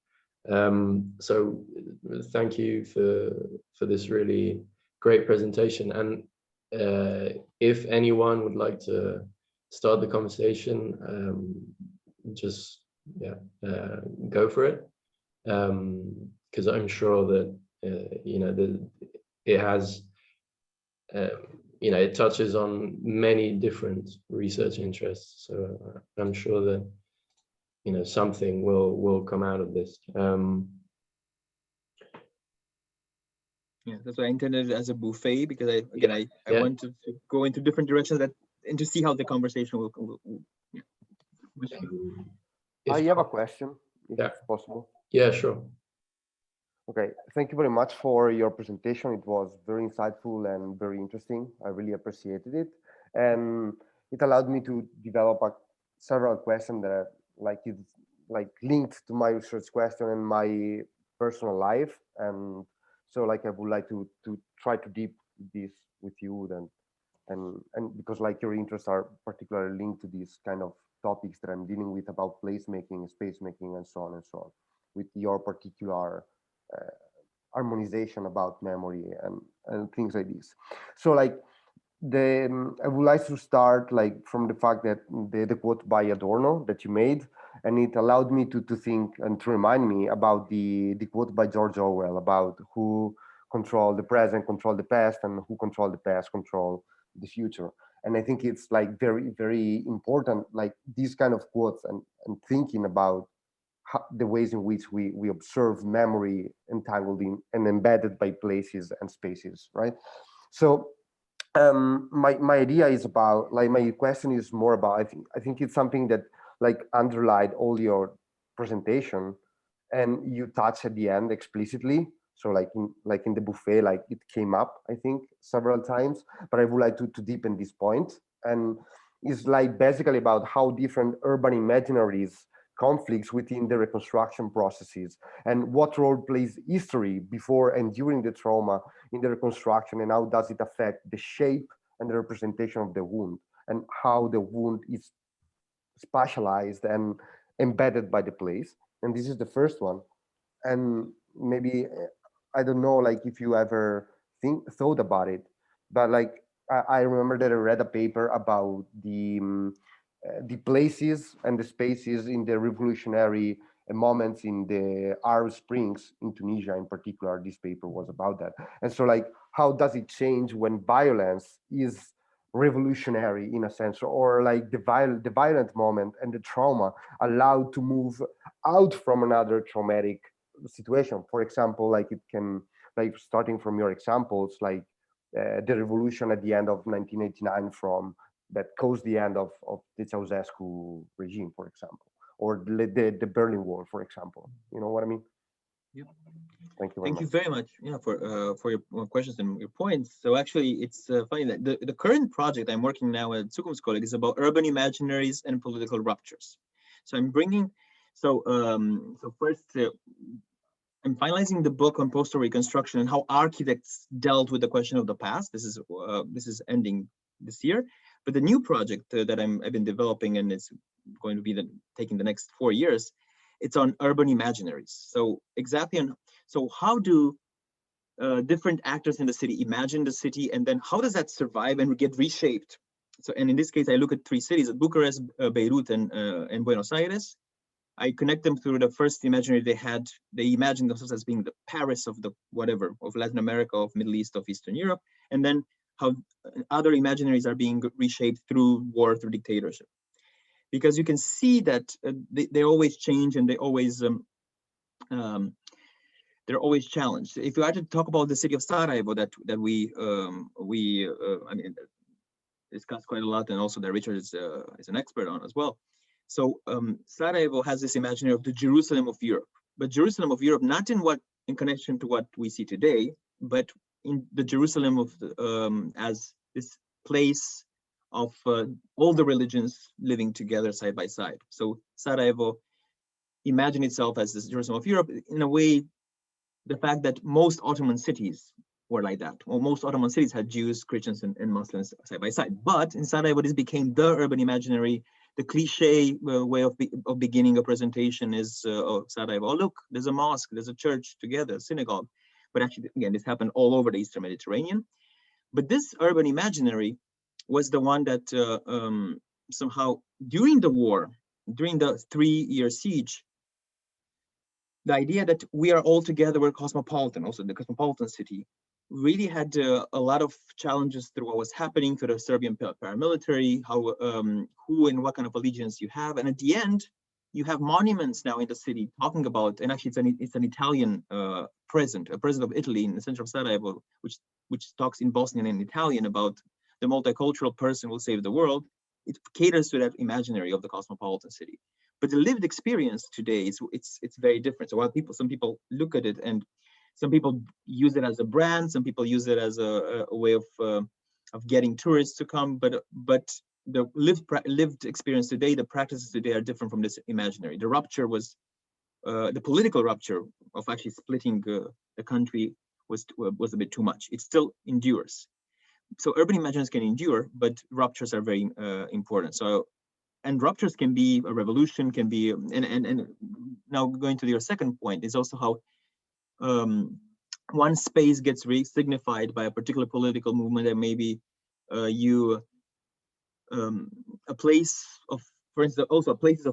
So thank you for this really great presentation. And if anyone would like to start the conversation, just go for it, because I'm sure that you know, it has you know, it touches on many different research interests. So I'm sure that, you know, something will come out of this. Yeah, that's why I intended it as a buffet, because I want to go into different directions and to see how the conversation will yeah. I have a question, if it's possible. Yeah, sure. Okay, thank you very much for your presentation. It was very insightful and very interesting. I really appreciated it, and it allowed me to develop several questions that are linked to my research question and my personal life. And so I would like to try to deep this with you, and because your interests are particularly linked to these kind of topics that I'm dealing with about placemaking, space making, and so on, with your particular harmonization about memory and things like this. So I would like to start from the fact that the quote by Adorno that you made, and it allowed me to think and to remind me about the quote by George Orwell about who control the present, control the past, and who control the past, control the future. And I think it's very, very important, these kind of quotes and thinking about the ways in which we observe memory entangled in and embedded by places and spaces, right? So my idea is about, like, my question is more about, I think it's something that like underlined all your presentation, and you touch at the end explicitly. So like in the buffet, like it came up, I think, several times, but I would like to deepen this point. And it's like basically about how different urban imaginaries conflicts within the reconstruction processes, and what role plays history before and during the trauma in the reconstruction, and how does it affect the shape and the representation of the wound, and how the wound is spatialized and embedded by the place. And this is the first one. And maybe, I don't know, like if you ever thought about it, but like I remember that I read a paper about the places and the spaces in the revolutionary moments in the Arab Springs in Tunisia in particular. This paper was about that. And so like, how does it change when violence is revolutionary in a sense, or like the violent moment and the trauma allowed to move out from another traumatic situation? For example, like it can, like starting from your examples, like the revolution at the end of 1989 from that caused the end of the Ceausescu regime, for example, or the Berlin Wall, for example. You know what I mean? Yeah. Thank you very Thank much. you very much, yeah, for your questions and your points. So actually, it's funny that the current project I'm working now at Zukunftskolleg is about urban imaginaries and political ruptures. So I'm bringing, so first, I'm finalizing the book on postal reconstruction and how architects dealt with the question of the past. This is ending this year, but the new project that I've been developing, and it's going to be taking the next 4 years, it's on urban imaginaries. So exactly on, so how do different actors in the city imagine the city, and then how does that survive and get reshaped? So, and in this case, I look at 3 cities: Bucharest, Beirut, and Buenos Aires. I connect them through the first imaginary they had. They imagined themselves as being the Paris of the whatever, of Latin America, of Middle East, of Eastern Europe, and then how other imaginaries are being reshaped through war, through dictatorship. Because you can see that they always change, and they're always challenged. If you had to talk about the city of Sarajevo that we I mean, discussed quite a lot, and also that Richard is an expert on as well. So Sarajevo has this imaginary of the Jerusalem of Europe, but Jerusalem of Europe not in connection to what we see today, but in the Jerusalem of as this place of all the religions living together side by side. So Sarajevo imagine itself as this Jerusalem of Europe. In a way, the fact that most Ottoman cities were like that, or most Ottoman cities had Jews, Christians, and Muslims side by side. But in Sarajevo, this became the urban imaginary. The cliche way of beginning a presentation is of Sarajevo. Oh, look, there's a mosque, there's a church together, a synagogue. But actually, again, this happened all over the Eastern Mediterranean. But this urban imaginary was the one that somehow during the war, during the 3-year siege, the idea that we are all together, we're cosmopolitan, also the cosmopolitan city, really had a lot of challenges through what was happening to the Serbian paramilitary, how who and what kind of allegiance you have, and at the end, you have monuments now in the city talking about, and actually it's an Italian a president of Italy in the center of Sarajevo, which talks in Bosnian and Italian about the multicultural person will save the world. It caters to that imaginary of the cosmopolitan city. But the lived experience today it's very different. So while some people look at it, and some people use it as a brand, some people use it as a way of getting tourists to come, but the lived experience today, the practices today are different from this imaginary. The rupture was the political rupture of actually splitting the country was a bit too much. It still endures. So urban imaginaries can endure, but ruptures are very important. So, and ruptures can be a revolution, can be, and now going to your second point is also how one space gets re-signified by a particular political movement, and maybe a place of, for instance, also places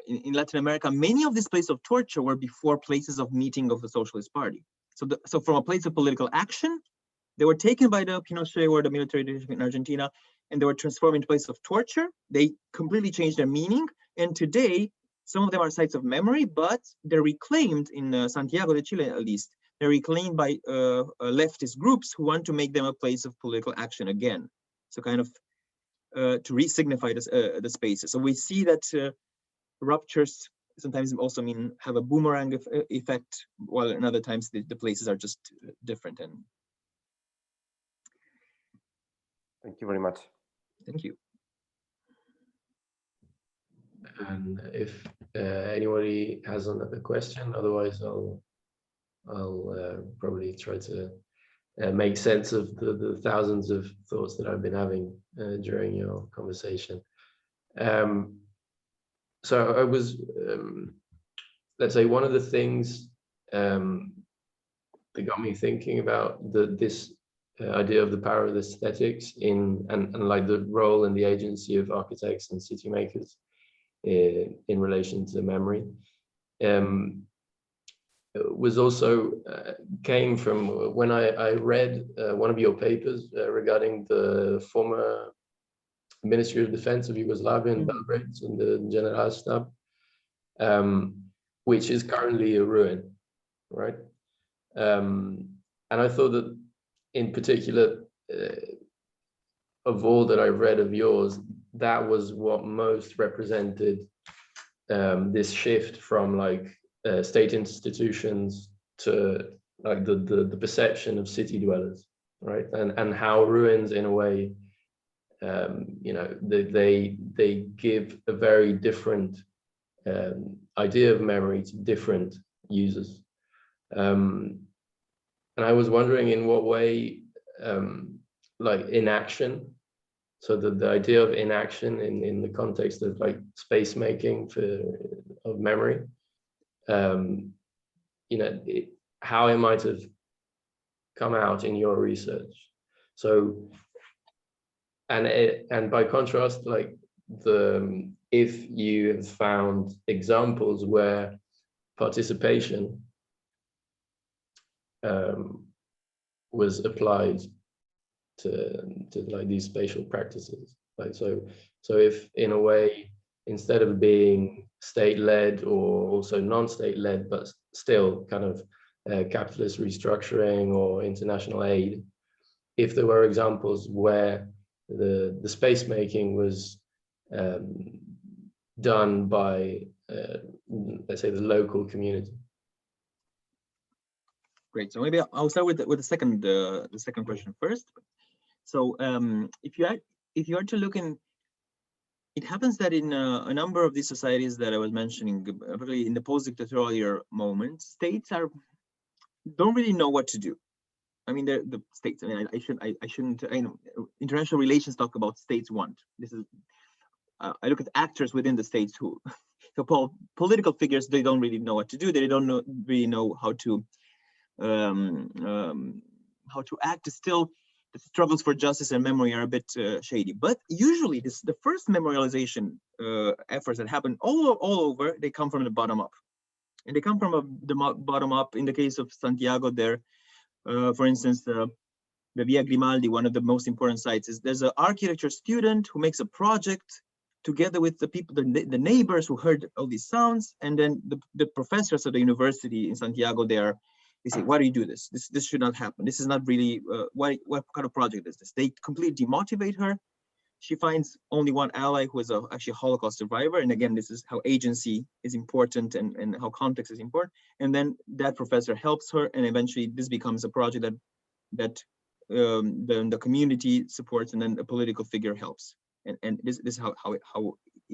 in Latin America, many of these places of torture were before places of meeting of the Socialist Party. So from a place of political action, they were taken by the Pinochet or the military in Argentina, and they were transformed into places of torture. They completely changed their meaning. And today, some of them are sites of memory, but they're reclaimed in Santiago de Chile, at least, they're reclaimed by leftist groups who want to make them a place of political action again. So kind of to re-signify the spaces. So we see that ruptures sometimes also have a boomerang effect, while in other times the places are just different. And thank you very much. thank you. And if anybody has another question, otherwise I'll probably try to make sense of the thousands of thoughts that I've been having during your conversation. So I was, let's say, one of the things that got me thinking about this idea of the power of aesthetics and like the role and the agency of architects and city makers in relation to memory, was also came from when I read one of your papers regarding the former Ministry of Defense of Yugoslavia in Belgrade and the Generalstab, which is currently a ruin, right? And I thought that in particular, of all that I read of yours, that was what most represented this shift from like state institutions to like the perception of city dwellers, right? And how ruins in a way, you know, they give a very different idea of memory to different users. And I was wondering in what way, like inaction, so the idea of inaction in the context of like space making of memory, you know, how it might have come out in your research. So, and by contrast, like if you have found examples where participation was applied to like these spatial practices, like so if in a way, instead of being state-led or also non-state-led, but still kind of capitalist restructuring or international aid, if there were examples where the space making was done by let's say the local community. Great. So maybe I'll start with the second question first. So if you are to look in, it happens that in a number of these societies that I was mentioning, particularly in the post-dictatorial moment, states don't really know what to do. I mean, the states. I mean, I shouldn't. I know international relations talk about states want. This is. I look at actors within the states who, so political figures, they don't really know what to do. They don't really know how to act. Still, the struggles for justice and memory are a bit shady. But usually, the first memorialization efforts that happen all over, they come from the bottom up, and they come from the bottom up. In the case of Santiago, there, for instance, the Via Grimaldi, one of the most important sites, is there's an architecture student who makes a project together with the people, the neighbors who heard all these sounds, and then the professors of the university in Santiago there. They say, why do you do this? This should not happen. This is not really, what kind of project is this? They completely demotivate her. She finds only one ally who is actually a Holocaust survivor. And again, this is how agency is important and how context is important. And then that professor helps her. And eventually this becomes a project that the community supports, and then a political figure helps. And this is how it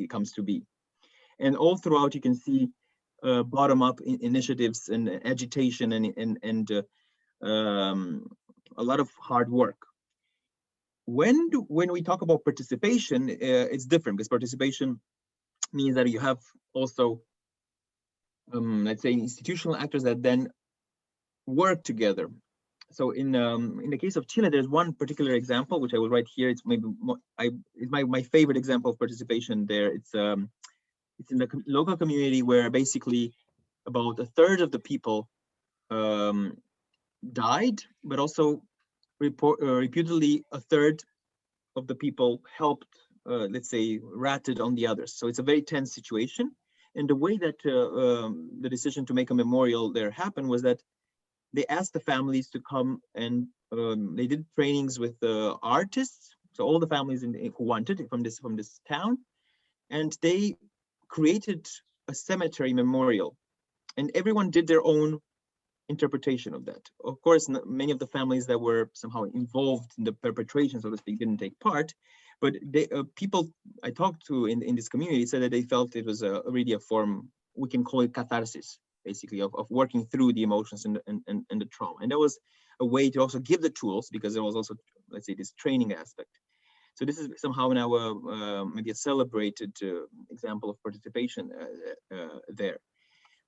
comes to be. And all throughout, you can see bottom-up initiatives and agitation and a lot of hard work. When we talk about participation, it's different, because participation means that you have also, let's say, institutional actors that then work together. So in the case of Chile, there's one particular example which I will write here. It's maybe it's my favorite example of participation there. It's in the local community where basically about a third of the people died, but also reputedly a third of the people helped, let's say, ratted on the others. So it's a very tense situation. And the way that the decision to make a memorial there happened was that they asked the families to come, and they did trainings with the artists. So all the families who wanted from this town, and they created a cemetery memorial, and everyone did their own interpretation of that. Of course, many of the families that were somehow involved in the perpetration, so to speak, didn't take part, but they, people I talked to in this community said that they felt it was really a form, we can call it catharsis, basically, of working through the emotions and the trauma. And that was a way to also give the tools, because there was also, let's say, this training aspect. So this is somehow now maybe a celebrated example of participation there.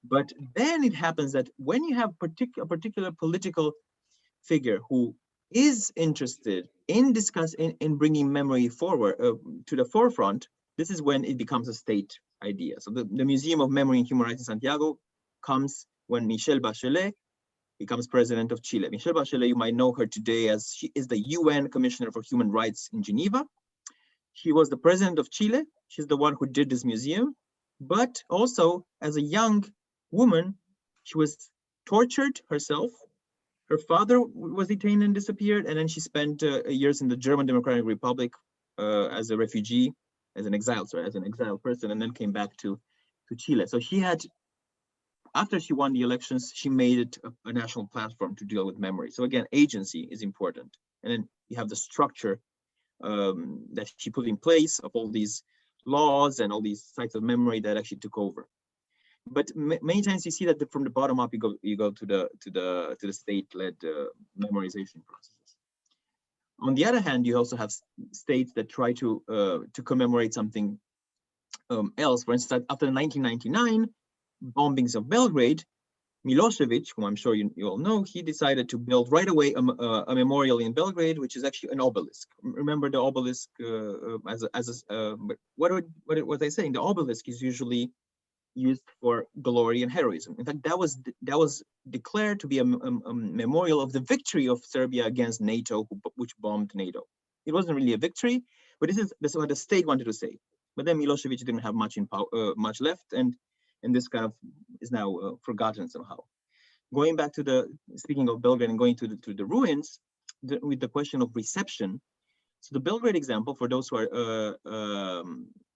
But then it happens that when you have a particular political figure who is interested in in bringing memory forward to the forefront, this is when it becomes a state idea. So the Museum of Memory and Human Rights in Santiago comes when Michelle Bachelet becomes president of Chile. Michelle Bachelet, you might know her today as she is the UN Commissioner for Human Rights in Geneva. She was the president of Chile. She's the one who did this museum. But also, as a young woman, she was tortured herself. Her father was detained and disappeared, and then she spent years in the German Democratic Republic as a refugee, as an exiled person, and then came back to Chile. So she had, after she won the elections, she made it a national platform to deal with memory. So again, agency is important. And then you have the structure that she put in place of all these laws and all these sites of memory that actually took over. But many times you see that from the bottom up, you go to the state-led memorization processes. On the other hand, you also have states that try to commemorate something else. For instance, after the 1999 bombings of Belgrade, Milosevic, whom I'm sure you all know, he decided to build right away a memorial in Belgrade, which is actually an obelisk. Remember the obelisk what was I saying? The obelisk is usually used for glory and heroism. In fact, that was declared to be a memorial of the victory of Serbia against NATO, which bombed NATO. It wasn't really a victory, but this is what the state wanted to say. But then Milosevic didn't have much much left, and this kind of is now forgotten somehow. Going back to speaking of Belgrade and going to the ruins, with the question of reception. So the Belgrade example, for those who are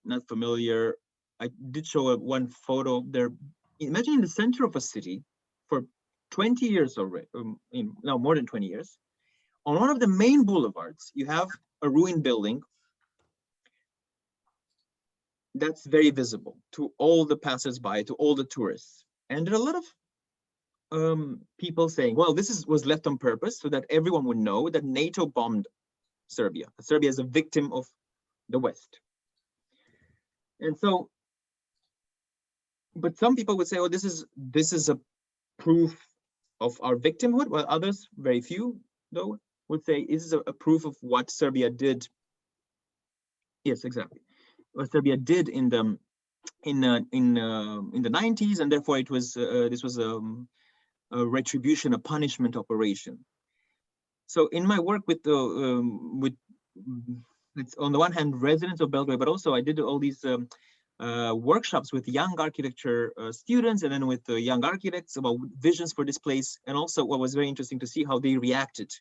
not familiar, I did show one photo there. Imagine in the center of a city for 20 years already, no, more than 20 years. On one of the main boulevards, you have a ruined building that's very visible to all the passers-by, to all the tourists. And there are a lot of people saying, well, this was left on purpose so that everyone would know that NATO bombed Serbia. Serbia is a victim of the West. And so, but some people would say, oh, this is a proof of our victimhood, while others, very few though, would say this is a proof of what Serbia did. Yes, exactly. What Serbia did in the 90s, and therefore it was this was a retribution, a punishment operation. So in my work with it's on the one hand residents of Belgrade, but also I did all these workshops with young architecture students, and then with young architects about visions for this place. And also what was very interesting to see how they reacted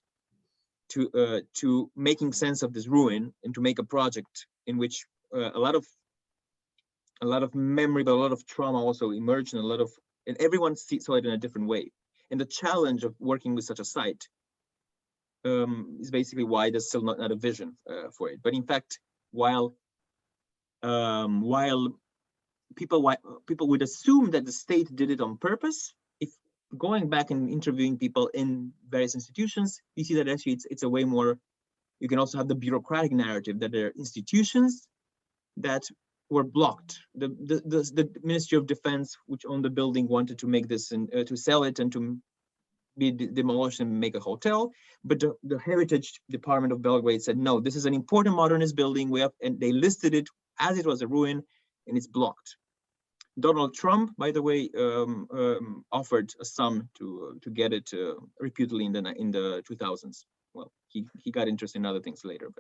to making sense of this ruin and to make a project in which a lot of memory, but a lot of trauma also emerged, and everyone saw it in a different way. And the challenge of working with such a site is basically why there's still not a vision for it. But in fact, while people would assume that the state did it on purpose, if going back and interviewing people in various institutions, you see that actually it's a way more. You can also have the bureaucratic narrative that there are institutions that were blocked. The Ministry of Defense, which owned the building, wanted to make this and to sell it and to be demolished and make a hotel, but the Heritage Department of Belgrade said, no, this is an important modernist building. And they listed it as it was a ruin, and it's blocked. Donald Trump, by the way, offered a sum to get it reputedly in the 2000s. Well, he got interested in other things later,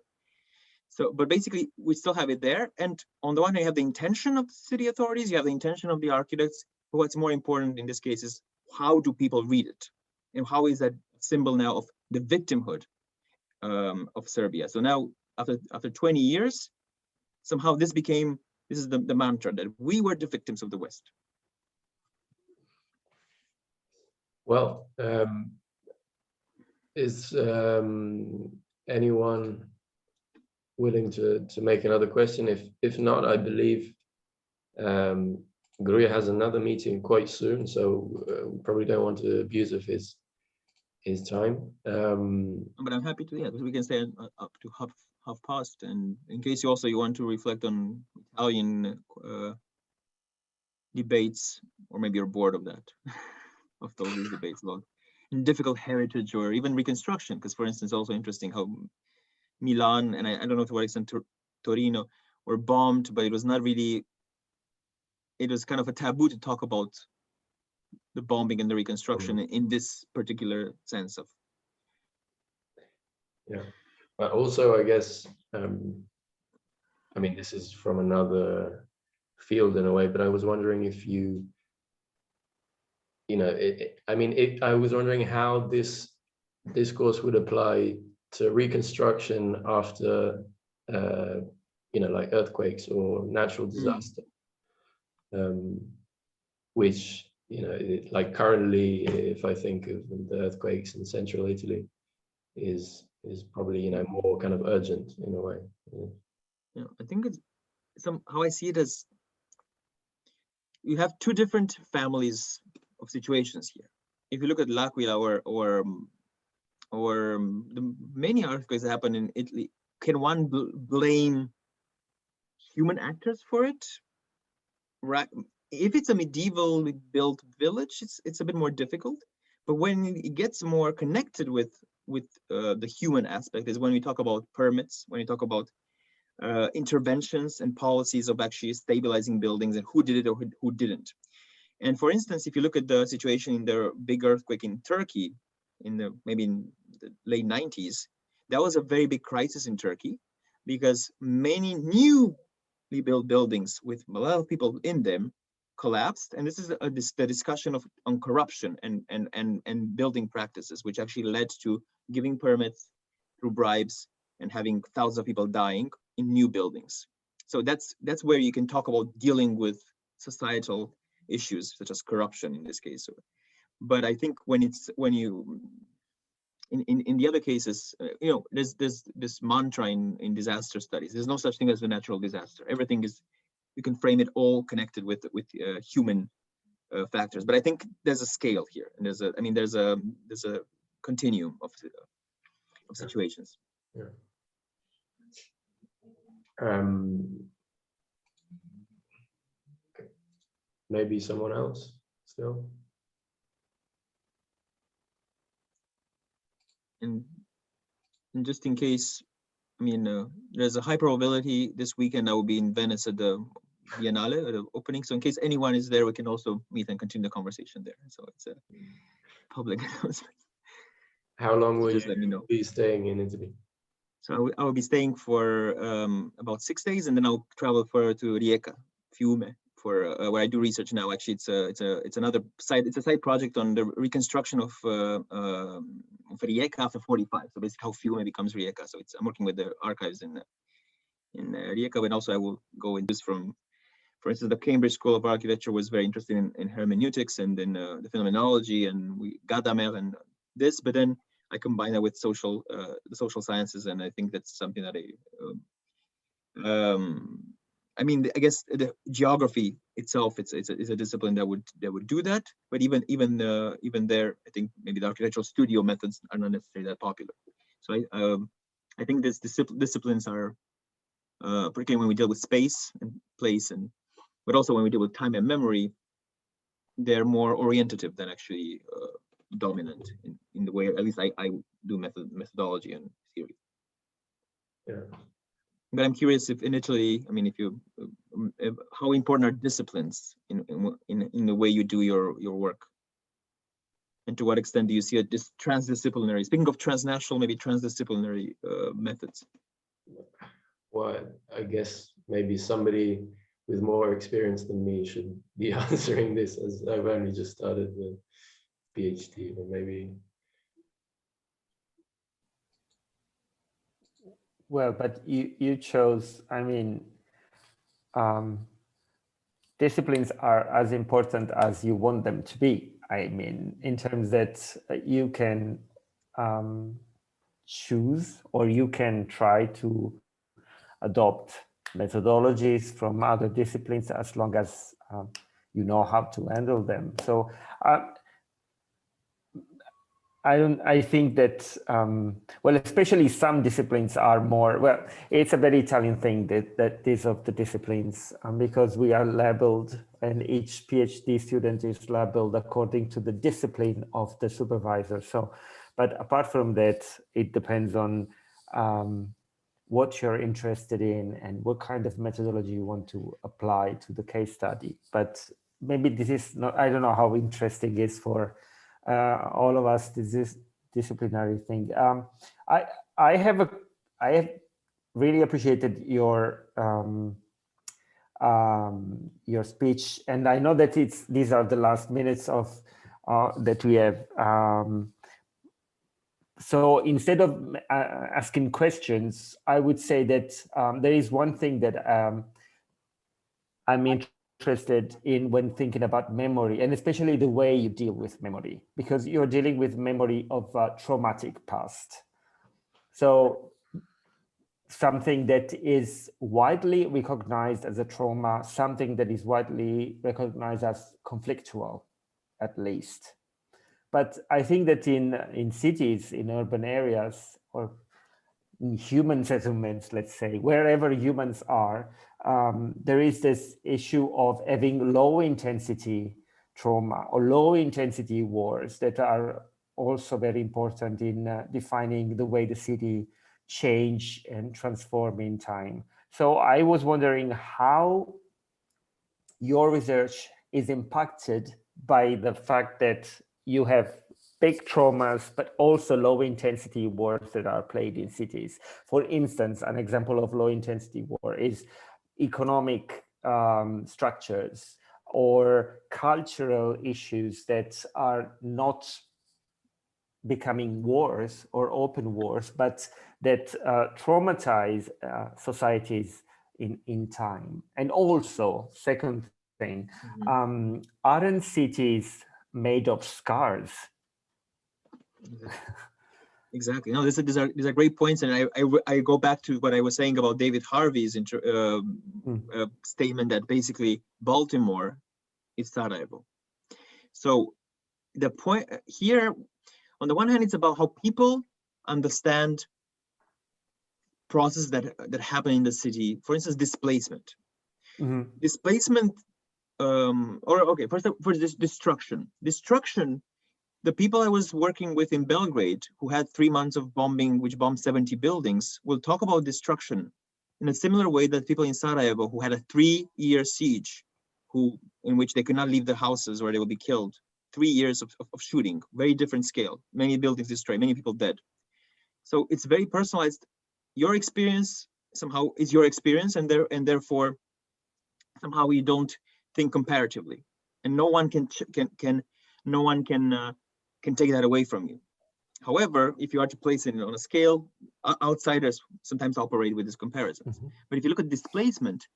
but basically we still have it there. And on the one hand, you have the intention of the city authorities, you have the intention of the architects, but what's more important in this case is how do people read it? and how is that symbol now of the victimhood of Serbia? So now, after 20 years, somehow this is the mantra that we were the victims of the West. Well, is anyone willing to make another question? If not, I believe Gruia has another meeting quite soon, so we probably don't want to abuse of his time. But I'm happy to, we can stay up to half past, and in case you want to reflect on Italian debates, or maybe you're bored of that, of all these debates about difficult heritage or even reconstruction, because for instance, also interesting how Milan, and I don't know to what extent Torino, were bombed, but it was not really, it was kind of a taboo to talk about the bombing and the reconstruction in this particular sense of. Yeah, but also I guess, I mean, this is from another field in a way, but I was wondering if I was wondering how this discourse would apply to reconstruction after, like earthquakes or natural disaster, which, like currently, if I think of the earthquakes in central Italy, is probably, more kind of urgent in a way. Yeah, I think it's how I see it as, you have two different families of situations here. If you look at L'Aquila or the many earthquakes that happen in Italy, can one blame human actors for it? Right. If it's a medievally built village, it's a bit more difficult. But when it gets more connected with the human aspect is when we talk about permits, when we talk about interventions and policies of actually stabilizing buildings and who did it or who didn't. And for instance, if you look at the situation in the big earthquake in Turkey, maybe in the late 90s, that was a very big crisis in Turkey because many newly built buildings with a lot of people in them collapsed. And this is the discussion on corruption and building practices, which actually led to giving permits through bribes and having thousands of people dying in new buildings. So that's where you can talk about dealing with societal issues such as corruption in this case. But I think in the other cases, there's this mantra in disaster studies. There's no such thing as a natural disaster. Everything is, you can frame it all connected with human factors. But I think there's a scale here, and there's a continuum of situations. Yeah. Maybe someone else still. And just in case, there's a high probability this weekend I will be in Venice at the Biennale, at the opening. So in case anyone is there, we can also meet and continue the conversation there. So it's a public announcement. How long will just let me know. Be staying in Italy? So I will be staying for about 6 days, and then I'll travel to Rijeka, Fiume, for where I do research now. Actually, it's another side. It's a side project on the reconstruction of Rijeka after 45. So basically, how Fiume becomes Rijeka. So I'm working with the archives in Rijeka, but also I will go in this from, for instance, the Cambridge School of Architecture was very interested in hermeneutics and in the phenomenology and Gadamer and this, but then I combine that with the social sciences, and I think that's something that I guess the geography itself, it's a discipline that would do that. But even there, I think maybe the architectural studio methods are not necessarily that popular. So I think these disciplines are, particularly when we deal with space and place, but also when we deal with time and memory, they're more orientative than actually dominant in the way, at least I do methodology and theory. Yeah. But I'm curious if in Italy, how important are disciplines in the way you do your work, and to what extent do you see this transdisciplinary? Speaking of transnational, maybe transdisciplinary methods. Well, I guess maybe somebody with more experience than me should be answering this, as I've only just started PhD, or maybe. Well, but you chose, I mean, disciplines are as important as you want them to be. I mean, in terms that you can choose, or you can try to adopt methodologies from other disciplines as long as you know how to handle them. So I think that, well, especially some disciplines are more, well, it's a very Italian thing that these of the disciplines, because we are labeled, and each PhD student is labeled according to the discipline of the supervisor. So, but apart from that, it depends on what you're interested in and what kind of methodology you want to apply to the case study. But maybe this is not, I don't know how interesting it is for all of us, this disciplinary thing. I have really appreciated your speech, and I know that these are the last minutes of that we have. So instead of asking questions, I would say that there is one thing that I'm interested in when thinking about memory, and especially the way you deal with memory, because you're dealing with memory of a traumatic past. So something that is widely recognized as a trauma, something that is widely recognized as conflictual, at least. But I think that in cities, in urban areas, or in human settlements, let's say, wherever humans are, there is this issue of having low intensity trauma or low intensity wars that are also very important in defining the way the city change and transform in time. So I was wondering how your research is impacted by the fact that you have big traumas, but also low intensity wars that are played in cities. For instance, an example of low intensity war is economic structures or cultural issues that are not becoming wars or open wars, but that traumatize societies in time. And also, second thing, aren't cities made of scars? Exactly. No, these are great points, and I go back to what I was saying about David Harvey's statement that basically Baltimore is Sarajevo. So the point here, on the one hand, it's about how people understand processes that happen in the city. For instance, displacement. Displacement, for this destruction. Destruction. The people I was working with in Belgrade, who had 3 months of bombing, which bombed 70 buildings, will talk about destruction in a similar way that people in Sarajevo, who had a 3-year siege, in which they could not leave their houses or they will be killed. 3 years of shooting, very different scale, many buildings destroyed, many people dead. So it's very personalized. Your experience somehow is your experience, and therefore somehow you don't think comparatively, and no one can take that away from you. However, if you are to place it on a scale, outsiders sometimes operate with these comparisons. But if you look at displacement,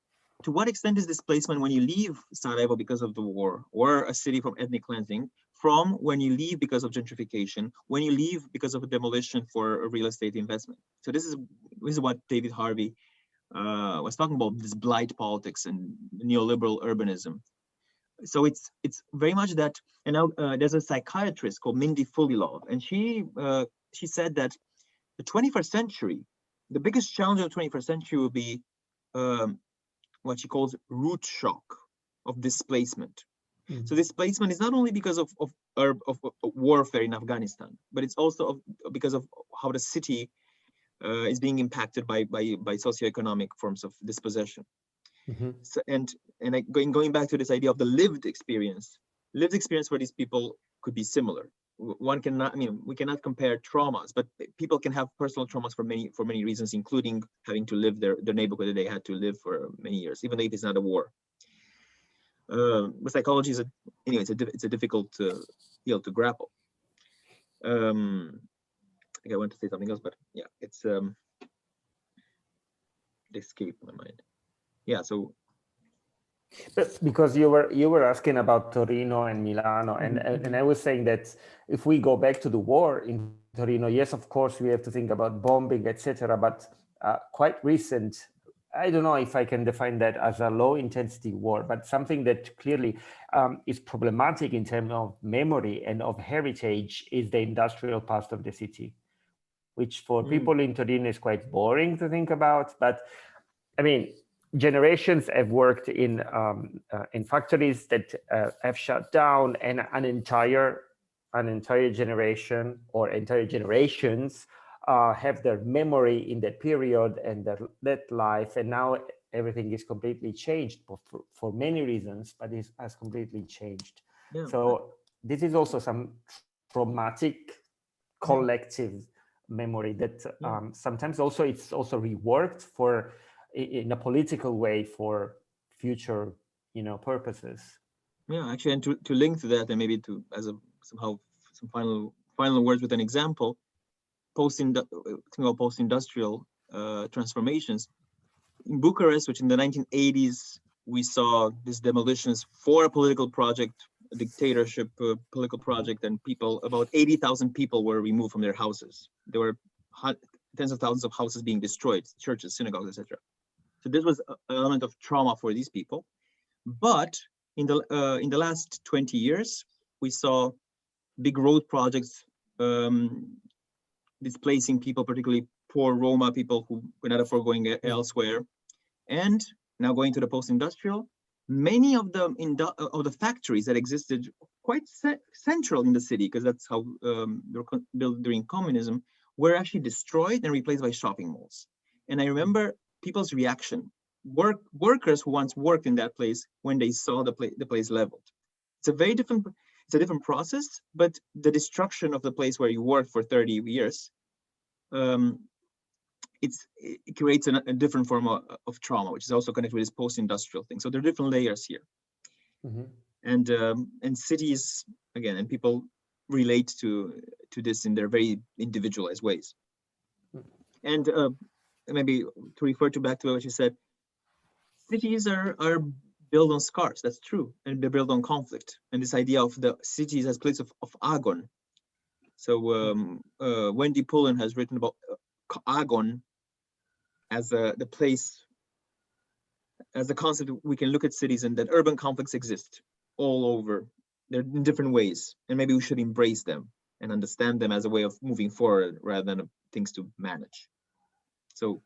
to what extent is displacement when you leave Sarajevo because of the war, or a city from ethnic cleansing, from when you leave because of gentrification, when you leave because of a demolition for a real estate investment? So this is what David Harvey was talking about, this blight politics and neoliberal urbanism. So it's very much that. And now there's a psychiatrist called Mindy Fulilov, and she said that the 21st century, the biggest challenge of the 21st century will be what she calls root shock of displacement. So displacement is not only because of warfare in Afghanistan, but it's also because of how the city is being impacted by socioeconomic forms of dispossession. So, and going back to this idea of the lived experience for these people could be similar. One cannot, we cannot compare traumas, but people can have personal traumas for many reasons, including having to live their neighborhood that they had to live for many years, even if it's not a war. But psychology is it's a difficult still to grapple. I think I want to say something else, but yeah, it's it escaped my mind. Yeah, so but because you were asking about Torino and Milano, and I was saying that if we go back to the war in Torino, yes, of course we have to think about bombing, etc. But quite recent, I don't know if I can define that as a low intensity war, but something that clearly is problematic in terms of memory and of heritage is the industrial past of the city, which for people in Torino is quite boring to think about. But I mean, generations have worked in factories that have shut down, and an entire generation or entire generations have their memory in that period and that life, and now everything is completely changed for many reasons, but it has completely changed. Yeah. So this is also some traumatic collective memory that sometimes also it's also reworked for in a political way for future, purposes. Yeah, actually, and to link to that, and maybe to as a somehow some final words with an example, post-industrial transformations in Bucharest, which in the 1980s we saw these demolitions for a political project, a dictatorship political project, and about 80,000 people were removed from their houses. There were tens of thousands of houses being destroyed, churches, synagogues, etc. So this was an element of trauma for these people. But in the last 20 years, we saw big road projects displacing people, particularly poor Roma people who could not afford going elsewhere. And now going to the post-industrial, many of the factories that existed quite central in the city, because that's how they were built during communism, were actually destroyed and replaced by shopping malls. And I remember people's reaction, workers who once worked in that place when they saw the place leveled. It's a different process, but the destruction of the place where you worked for 30 years, it creates a different form of trauma, which is also connected with this post-industrial thing. So there are different layers here. And cities, again, and people relate to this in their very individualized ways. And maybe to refer back to what you said, cities are built on scars. That's true, and they're built on conflict. And this idea of the cities as place of agon. So Wendy Pullen has written about agon as the place, as a concept. We can look at cities and that urban conflicts exist all over. They're in different ways, and maybe we should embrace them and understand them as a way of moving forward rather than things to manage. So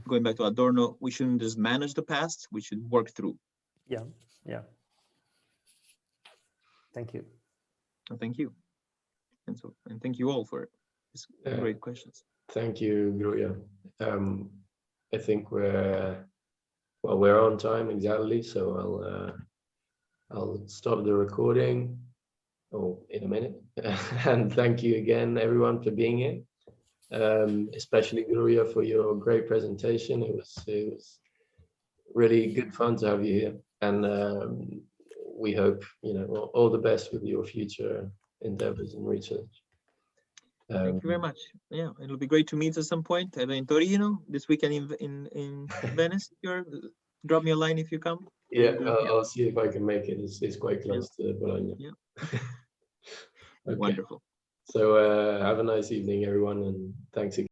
going back to Adorno, we shouldn't just manage the past, we should work through. Yeah. Thank you. Well, thank you. And thank you all for these great questions. Thank you, Gruia. I think we're on time exactly, so I'll stop the recording in a minute. And thank you again, everyone, for being here. Especially Gruia for your great presentation. It was really good fun to have you here, and we hope all the best with your future endeavors and research. Thank you very much. Yeah, it'll be great to meet at some point, either in Torino this weekend in Venice. Drop me a line if you come. Yeah, I'll see if I can make it. It's quite close to Bologna. Yeah. Okay. Wonderful. So have a nice evening, everyone, and thanks again.